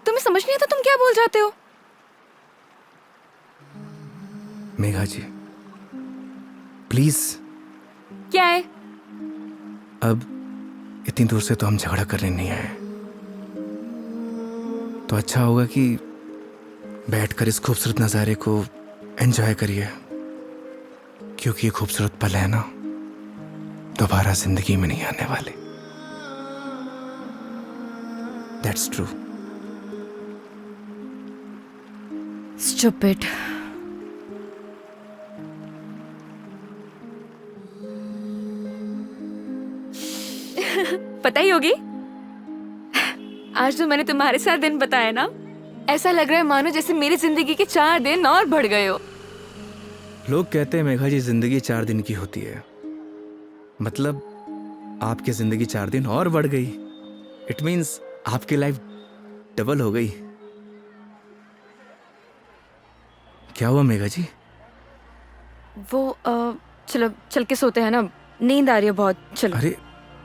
तुम्हें समझ नहीं आता तुम क्या बोल जाते हो? मेघा जी प्लीज। क्या है? अब इतनी दूर से तो हम झगड़ा करने नहीं आए, तो अच्छा होगा कि बैठकर इस खूबसूरत नज़ारे को एंजॉय करिए, क्योंकि ये खूबसूरत पल है ना, दोबारा जिंदगी में नहीं आने वाले। That's true. स्टूपिड। पता ही होगी, आज जो मैंने तुम्हारे साथ दिन बताया ना, ऐसा लग रहा है मानो जैसे मेरी जिंदगी के 4 दिन और बढ़ गए हो। लोग कहते हैं मेघा जी जिंदगी 4 दिन की होती है, मतलब आपकी जिंदगी 4 दिन और बढ़ गई। इट मीन्स आपकी लाइफ डबल हो गई। क्या हुआ मेघा जी? वो चलो चल के सोते हैं ना, नींद आ रही है बहुत। चलो। अरे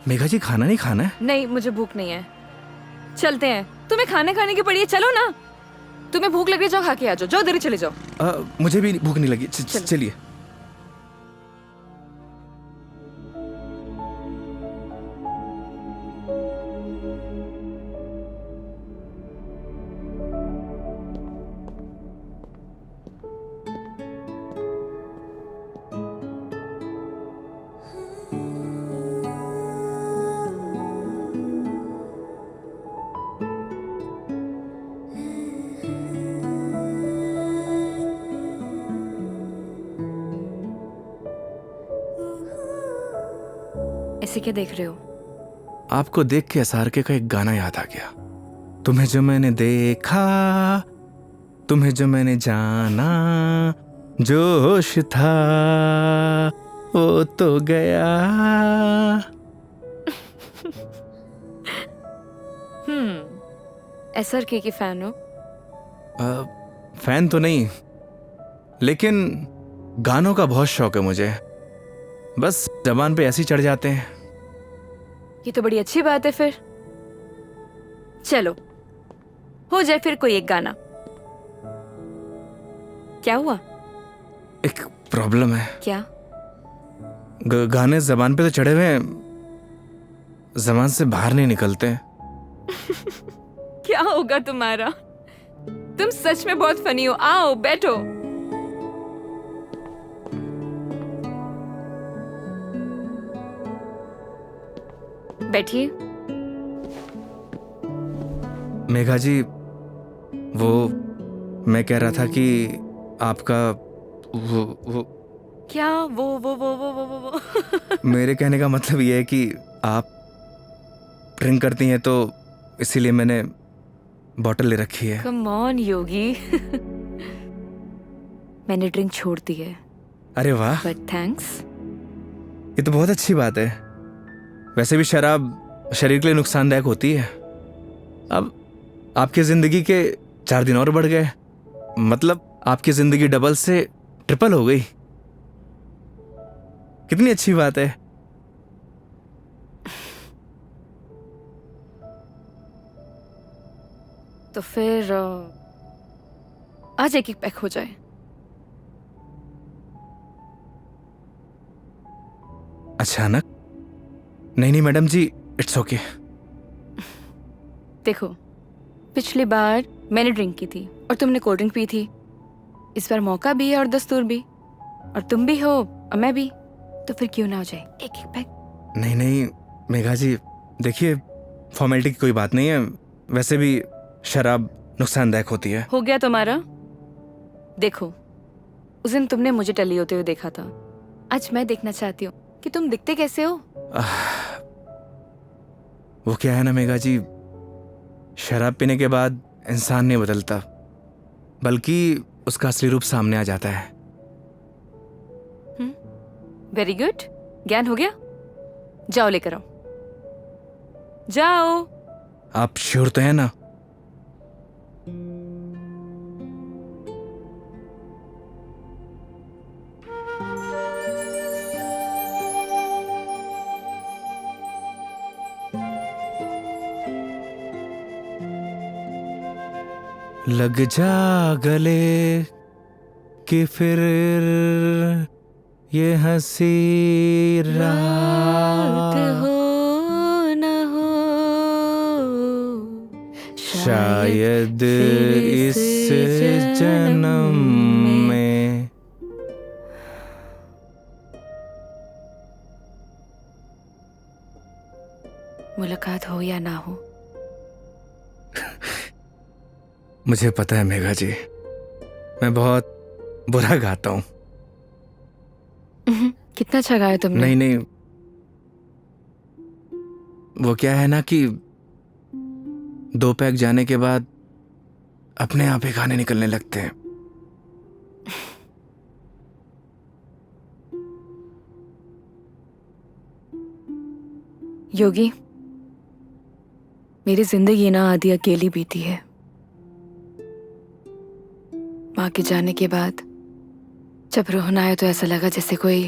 मेघा जी खाना नहीं खाना है? नहीं मुझे भूख नहीं है, चलते हैं। तुम्हें खाने खाने की पड़ी है, चलो ना। तुम्हें भूख लग रही है, जाओ खा के आ जाओ, जाओ देरी चले जाओ। मुझे भी भूख नहीं लगी। चलिए। ऐसे क्या देख रहे हो? आपको देख के SRK का एक गाना याद आ गया। तुम्हें जो मैंने देखा, तुम्हें जो मैंने जाना, जोश था वो तो गया। SRK की फैन हो? फैन तो नहीं, लेकिन गानों का बहुत शौक है मुझे। बस जबान पे ऐसे ही चढ़ जाते हैं। ये तो बड़ी अच्छी बात है फिर। चलो हो जाए फिर कोई एक गाना। क्या हुआ? एक प्रॉब्लम है। क्या? गाने जबान पे तो चढ़े हुए हैं, जबान से बाहर नहीं निकलते। क्या होगा तुम्हारा? तुम सच में बहुत फनी हो। आओ बैठो। बैठिए। मेघा जी, वो मैं कह रहा था कि आपका वो क्या वो मेरे कहने का मतलब ये है कि आप ड्रिंक करती हैं, तो इसीलिए मैंने बॉटल ले रखी है। कम ऑन योगी। मैंने ड्रिंक छोड़ दी है। अरे वाह, बट थैंक्स। ये तो बहुत अच्छी बात है। वैसे भी शराब शरीर के लिए नुकसानदायक होती है। अब आपकी जिंदगी के 4 दिन और बढ़ गए, मतलब आपकी जिंदगी डबल से ट्रिपल हो गई। कितनी अच्छी बात है। तो फिर आज एक एक पैक हो जाए। अचानक? नहीं मैडम जी, इट्स ओके। देखो, पिछली बार मैंने ड्रिंक की थी और तुमने कोल्ड ड्रिंक पी थी। इस बार मौका भी है और दस्तूर भी, और तुम भी हो और मैं भी, तो फिर क्यों ना हो जाए एक एक पैक। नहीं मेघा जी, देखिए फॉर्मेलिटी की कोई बात नहीं है। वैसे भी शराब नुकसानदायक होती है। हो गया तुम्हारा। देखो, उस दिन तुमने मुझे टली होते हुए देखा था, आज मैं देखना चाहती हूँ कि तुम दिखते कैसे हो। वो क्या है ना मेघा जी, शराब पीने के बाद इंसान नहीं बदलता, बल्कि उसका असली रूप सामने आ जाता है। वेरी गुड, ज्ञान हो गया। जाओ लेकर आओ, जाओ। आप श्योर तो है ना? लग जा गले कि फिर ये हंसी रात हो न हो, शायद इस जन्म में। मुलाकात हो या ना हो। मुझे पता है मेघा जी, मैं बहुत बुरा गाता हूँ। कितना अच्छा गाया तुमने। नहीं, वो क्या है ना कि 2 पैक जाने के बाद अपने आप ही गाने निकलने लगते हैं। योगी, मेरी जिंदगी ना आधी अकेली बीती है। माँ के जाने के बाद जब रोहन आया तो ऐसा लगा जैसे कोई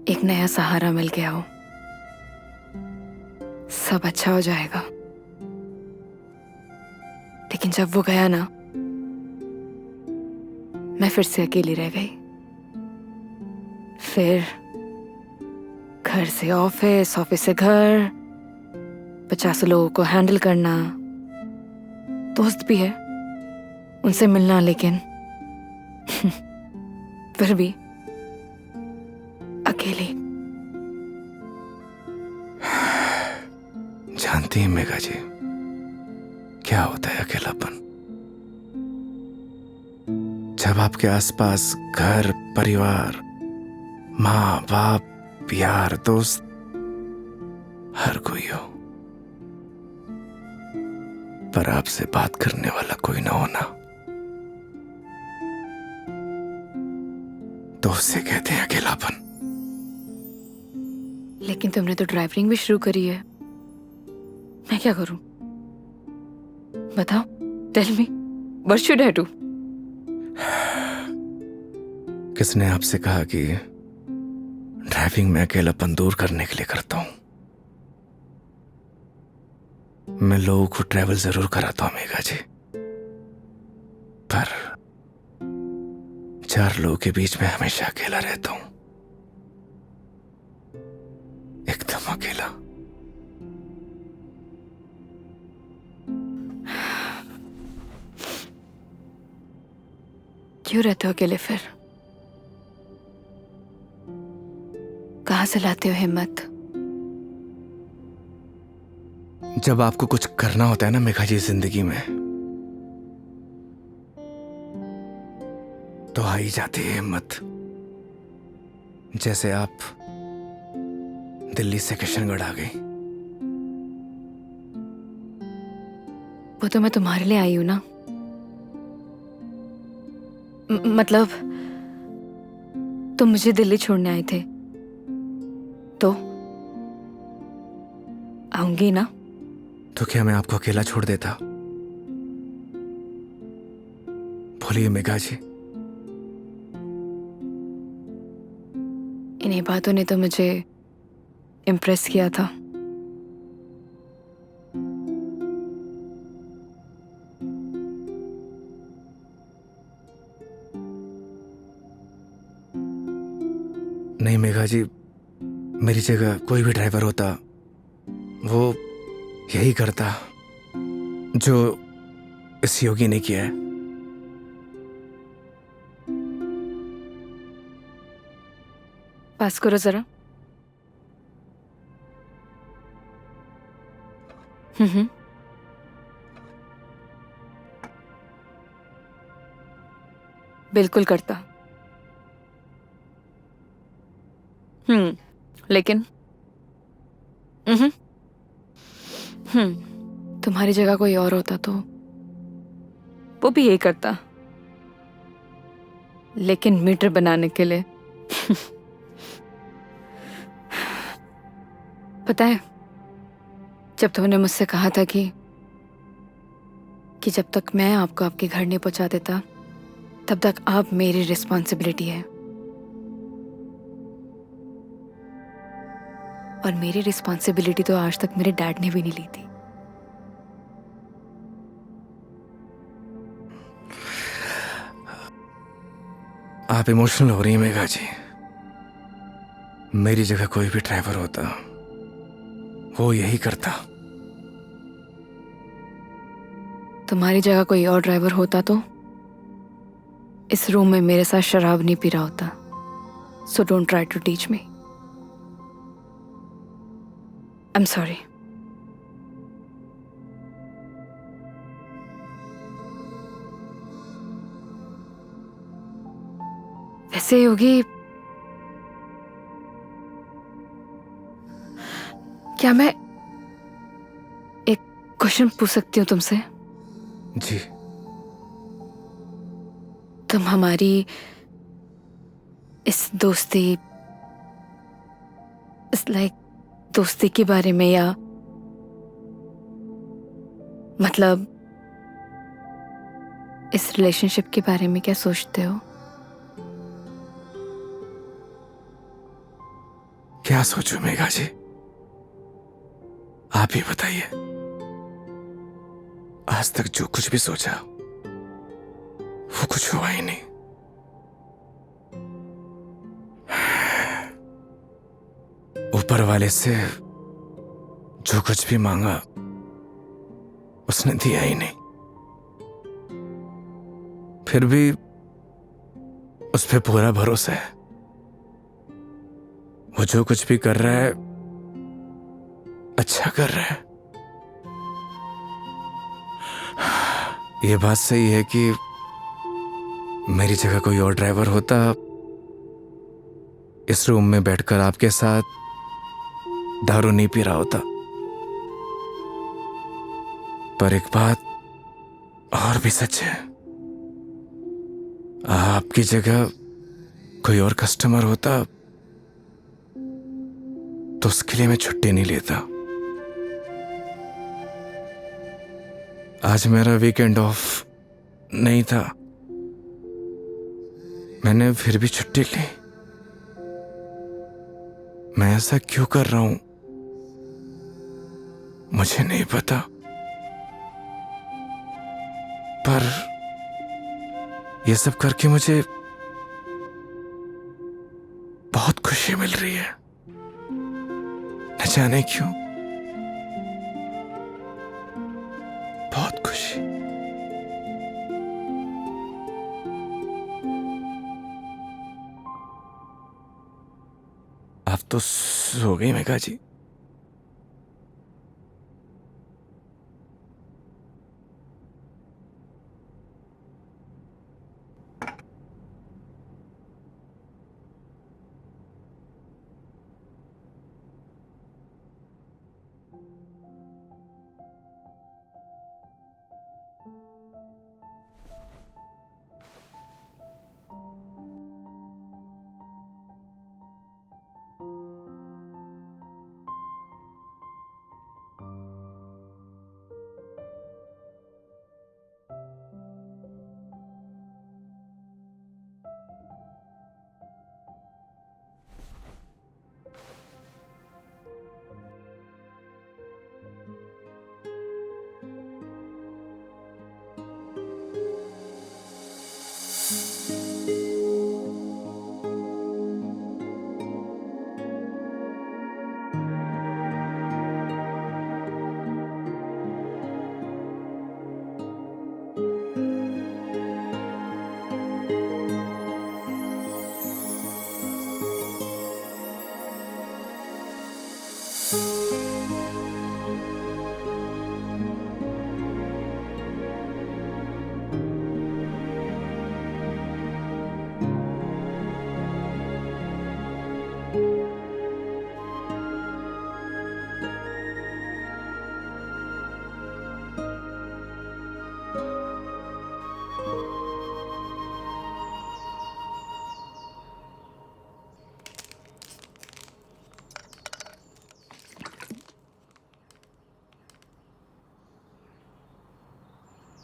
एक नया सहारा मिल गया हो। सब अच्छा हो जाएगा। लेकिन जब वो गया ना, मैं फिर से अकेली रह गई। फिर घर से ऑफिस, ऑफिस से घर, 50 लोगों को हैंडल करना, दोस्त भी है, उनसे मिलना, लेकिन फिर भी अकेली। जानती हैं मेघा जी, क्या होता है अकेलापन? जब आपके आसपास घर, परिवार, माँ बाप, यार, दोस्त, हर कोई हो, पर आपसे बात करने वाला कोई ना होना, तो उसे कहते हैं अकेलापन। लेकिन तुमने तो ड्राइविंग भी शुरू करी है। मैं क्या करूं? बताओ, tell me, what should I do? किसने आपसे कहा कि ड्राइविंग में अकेलापन दूर करने के लिए करता हूं? मैं लोगों को ट्रैवल जरूर कराता हूं मेघा जी, पर 4 लोगों के बीच में हमेशा अकेला रहता हूं, एकदम अकेला। क्यों रहते हो अकेले फिर? कहां से लाते हो हिम्मत? जब आपको कुछ करना होता है ना मेघा जी जिंदगी में, तो आ ही जाती है हिम्मत। जैसे आप दिल्ली से किशनगढ़ आ गई। वो तो मैं तुम्हारे लिए आई हूं ना। मतलब तुम मुझे दिल्ली छोड़ने आए थे तो आऊंगी ना। तो क्या मैं आपको अकेला छोड़ देता? बोलिए मेघा जी। इन्हीं बातों ने तो मुझे इम्प्रेस किया था। नहीं मेघा जी, मेरी जगह कोई भी ड्राइवर होता वो यही करता जो इस योगी ने किया है। पास करो जरा। हम्म। बिल्कुल करता। लेकिन तुम्हारी जगह कोई और होता तो वो भी यही करता, लेकिन मीटर बनाने के लिए। पता है, जब तुमने मुझसे कहा था कि जब तक मैं आपको आपके घर नहीं पहुंचा देता तब तक आप मेरी रिस्पॉन्सिबिलिटी है, और मेरी रिस्पॉन्सिबिलिटी तो आज तक मेरे डैड ने भी नहीं ली थी। आप इमोशनल हो रही हैं मेघा जी। मेरी जगह कोई भी ड्राइवर होता वो यही करता। तुम्हारी जगह कोई और ड्राइवर होता तो इस रूम में मेरे साथ शराब नहीं पी रहा होता। So don't try to teach me. I am sorry. वैसे योगी, क्या मैं एक क्वेश्चन पूछ सकती हूँ तुमसे? जी। तुम हमारी इस दोस्ती, इस दोस्ती के बारे में, या मतलब इस रिलेशनशिप के बारे में क्या सोचते हो? क्या सोचूं मेघा जी, आप ही बताइए। आज तक जो कुछ भी सोचा वो कुछ हुआ ही नहीं। ऊपर वाले से जो कुछ भी मांगा उसने दिया ही नहीं, फिर भी उस पे पूरा भरोसा है। वो जो कुछ भी कर रहा है अच्छा कर रहा है। ये बात सही है कि मेरी जगह कोई और ड्राइवर होता इस रूम में बैठकर आपके साथ दारू नहीं पी रहा होता। पर एक बात और भी सच है, आपकी जगह कोई और कस्टमर होता तो उसके लिए मैं छुट्टी नहीं लेता। आज मेरा वीकेंड ऑफ नहीं था, मैंने फिर भी छुट्टी ली। मैं ऐसा क्यों कर रहा हूं मुझे नहीं पता, पर यह सब करके मुझे बहुत खुशी मिल रही है, न जाने क्यों, बहुत खुशी। आप तो सो गई Megha ji.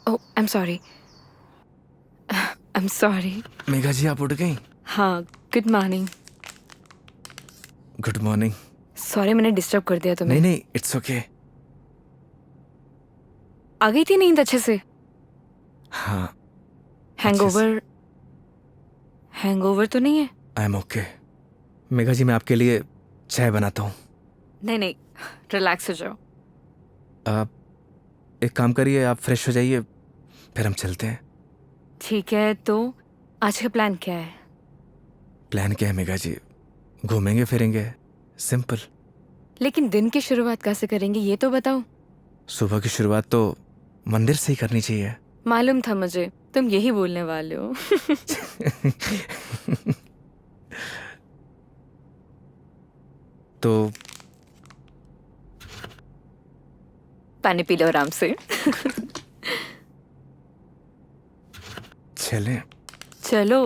Oh I am sorry, I am sorry. Megha ji आप उठ गई? हाँ, good morning. Good morning. Sorry मैंने डिस्टर्ब कर दिया तुम्हें। नहीं नहीं, इट्स ओके। आ गई थी नींद अच्छे से? हाँ। हैंगओवर, हैंगओवर तो नहीं है? I am okay. Megha ji मैं आपके लिए चाय बनाता हूँ। नहीं नहीं, रिलैक्स हो जाओ। आप एक काम करिए, आप फ्रेश हो जाइए, फिर हम चलते हैं। ठीक है, तो आज का प्लान क्या है? प्लान क्या है मेघा जी? घूमेंगे फिरेंगे, सिंपल। लेकिन दिन की शुरुआत कैसे करेंगे ये तो बताओ। सुबह की शुरुआत तो मंदिर से ही करनी चाहिए। मालूम था मुझे तुम यही बोलने वाले हो। तो पानी पी लो आराम से। चलें। चलो।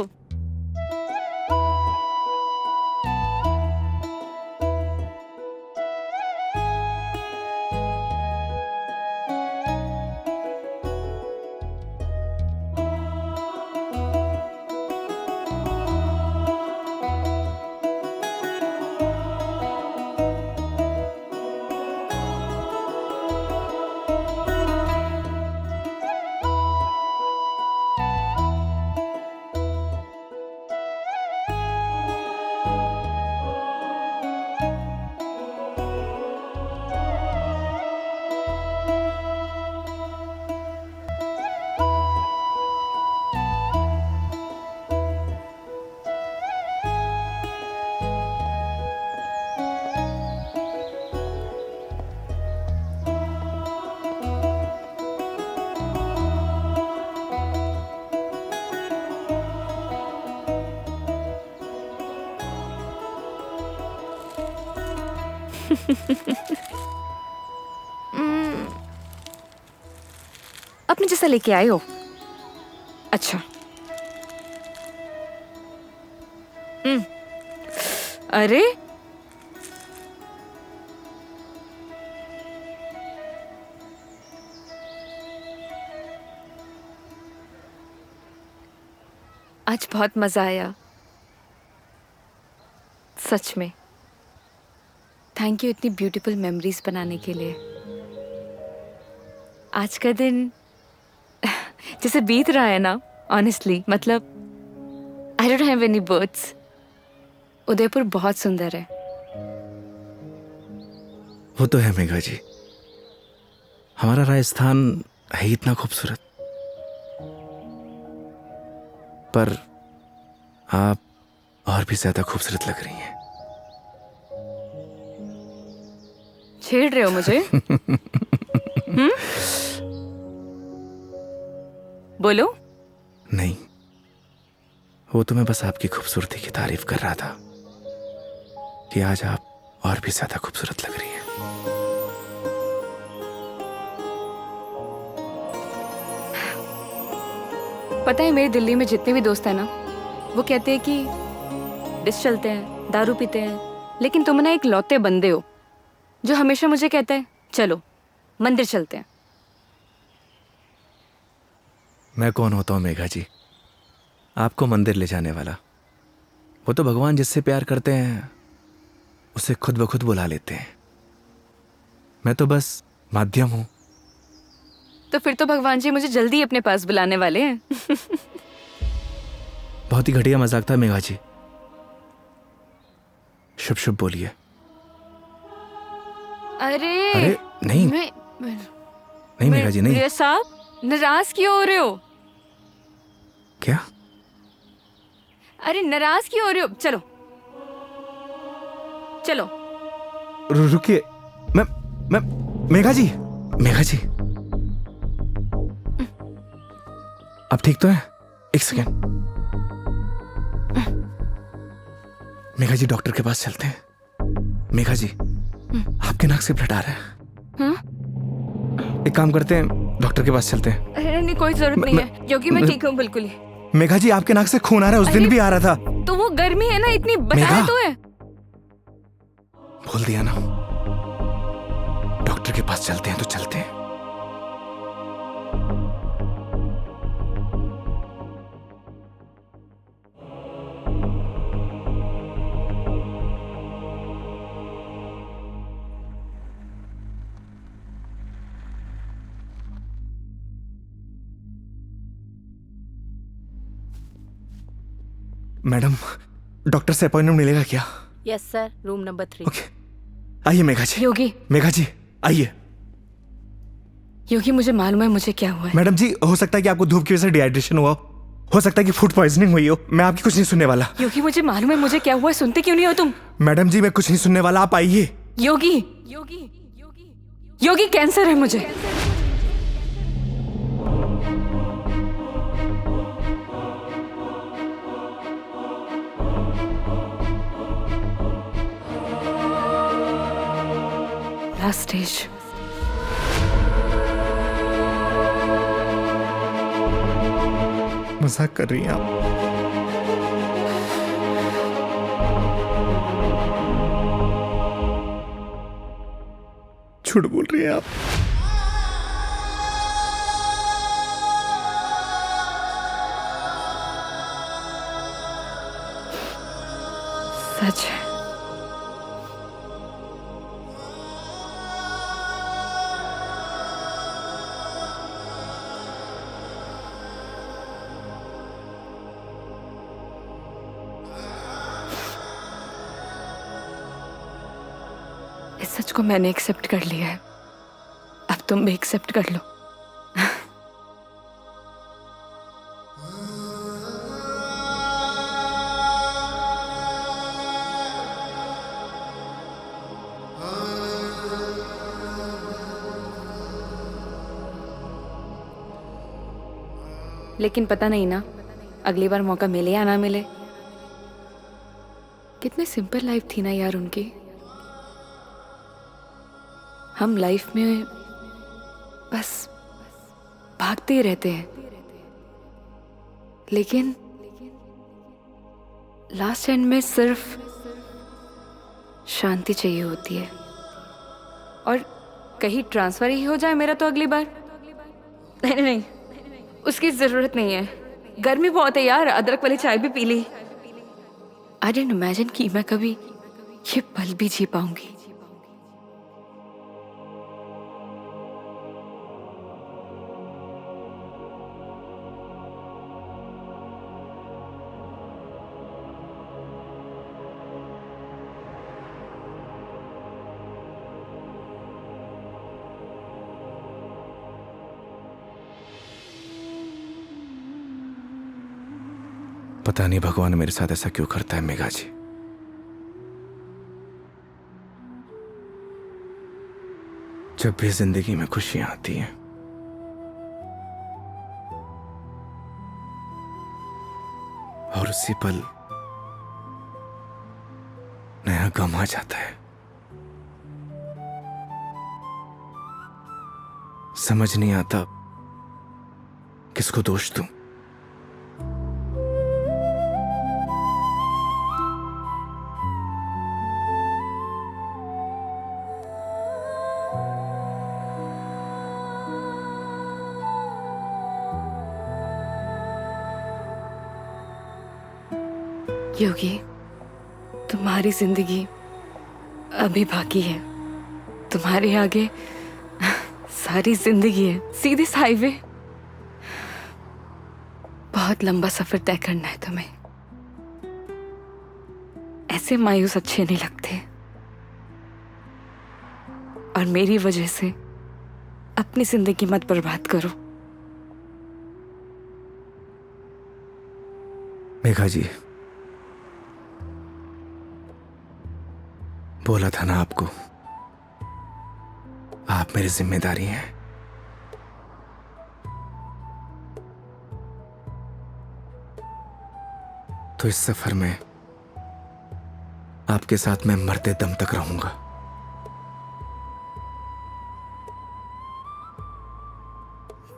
अपने जैसा लेके आए हो? अच्छा। अरे आज बहुत मजा आया सच में। थैंक यू इतनी ब्यूटीफुल मेमोरीज बनाने के लिए। आज का दिन जैसे बीत रहा है ना, ऑनेस्टली मतलब I don't have any words. Udaipur बहुत सुंदर है। वो तो है मेघा जी, हमारा राजस्थान है ही इतना खूबसूरत। पर आप और भी ज्यादा खूबसूरत लग रही हैं। छेड़ रहे हो मुझे? बोलो। नहीं, वो तो मैं बस आपकी खूबसूरती की तारीफ कर रहा था कि आज आप और भी ज्यादा खूबसूरत लग रही हैं। पता है मेरे दिल्ली में जितने भी दोस्त हैं ना, वो कहते हैं कि डिस चलते हैं, दारू पीते हैं, लेकिन तुम ना एक लौते बंदे हो जो हमेशा मुझे कहता है चलो मंदिर चलते हैं। मैं कौन होता हूँ मेघा जी आपको मंदिर ले जाने वाला? वो तो भगवान जिससे प्यार करते हैं उसे खुद ब खुद बुला लेते हैं। मैं तो बस माध्यम हूं। तो फिर तो भगवान जी मुझे जल्दी अपने पास बुलाने वाले हैं। बहुत ही घटिया मजाक था मेघा जी। शुभ शुभ बोलिए। अरे नहीं नहीं मेघा जी नहीं। मेरे साहब नाराज क्यों हो रहे हो? क्या? अरे नाराज क्यों हो रहे हो? चलो चलो। रुकिए। मैं मेघा जी आप ठीक तो है? एक सेकेंड। मेघा जी डॉक्टर के पास चलते हैं। मेघा जी आपके नाक से ब्लड आ रहा है। हाँ? एक काम करते हैं, डॉक्टर के पास चलते हैं। अरे नहीं कोई जरूरत नहीं है, क्योंकि मैं ठीक हूँ बिल्कुल ही। मेघा जी आपके नाक से खून आ रहा है, उस दिन भी आ रहा था। तो वो गर्मी है ना, इतनी बताया मेघा? तो है। भूल दिया ना। डॉक्टर के पास चलते हैं तो चलते हैं। मैडम, डॉक्टर से अपॉइंटमेंट मिलेगा क्या? Yes sir, room number 3। Okay, आइए मेघा जी। योगी, मेघा जी आइए। योगी मुझे मालूम है मुझे क्या हुआ है। मैडम जी, हो सकता है कि आपको धूप की वजह से डिहाइड्रेशन हुआ हो सकता है कि फूड पॉइजनिंग हुई हो। मैं आपकी कुछ नहीं सुनने वाला। योगी मुझे मालूम है मुझे क्या हुआ है, सुनते क्यों नहीं हो तुम? मैडम जी, मैं कुछ नहीं सुनने वाला, आप आइए। योगी, योगी, योगी कैंसर है मुझे। Last stage. मजाक कर रही हैं आप? झूठ बोल रही हैं आप? सच है। इस सच को मैंने एक्सेप्ट कर लिया है, अब तुम भी एक्सेप्ट कर लो। लेकिन पता नहीं ना अगली बार मौका मिले या ना मिले। कितनी सिंपल लाइफ थी ना यार उनकी। हम लाइफ में बस भागते ही रहते हैं, लेकिन लास्ट एंड में सिर्फ शांति चाहिए होती है। और कहीं ट्रांसफर ही हो जाए मेरा तो अगली बार। नहीं नहीं, उसकी जरूरत नहीं है। गर्मी बहुत है यार, अदरक वाली चाय भी पी ली। आई डिडंट इमेजिन कि मैं कभी ये पल भी जी पाऊंगी। पता नहीं भगवान मेरे साथ ऐसा क्यों करता है मेघा जी। जब भी जिंदगी में खुशियां आती हैं, और उसी पल नया गम आ जाता है। समझ नहीं आता किसको दोष दूं। योगी, तुम्हारी जिंदगी अभी बाकी है। तुम्हारे आगे सारी जिंदगी है, सीधी हाईवे। बहुत लंबा सफर तय करना है तुम्हें। ऐसे मायूस अच्छे नहीं लगते। और मेरी वजह से अपनी जिंदगी मत बर्बाद करो। मेघा जी, बोला था ना आपको, आप मेरी जिम्मेदारी हैं। तो इस सफर में आपके साथ मैं मरते दम तक रहूंगा।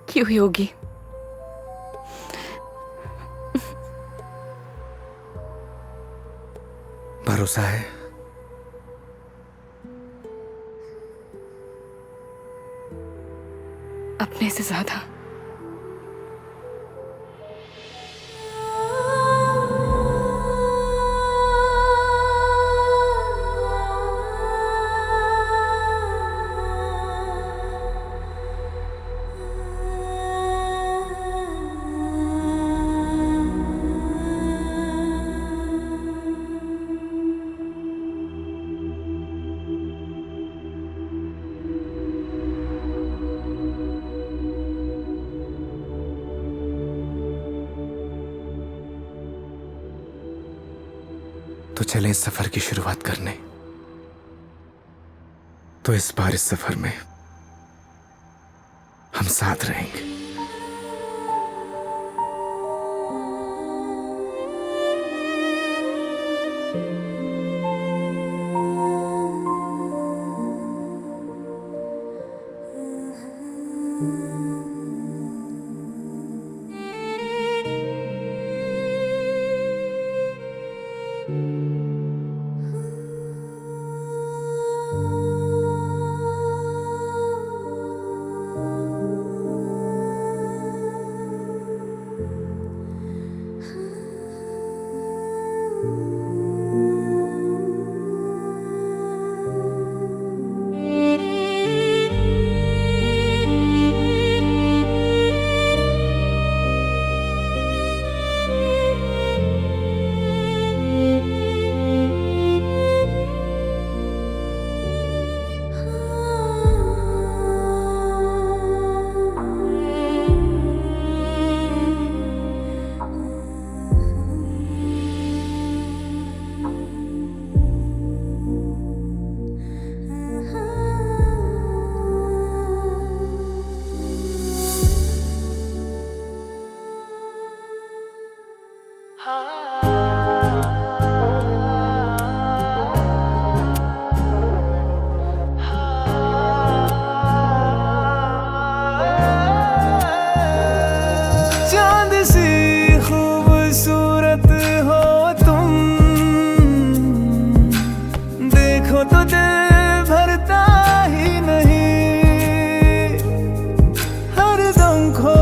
क्यों योगी? भरोसा है। अपने से ज्यादा। चले इस सफर की शुरुआत करने। तो इस बार इस सफर में हम साथ रहेंगे। चांद सी खूबसूरत हो तुम, देखो तो दिल भरता ही नहीं, हर दम खो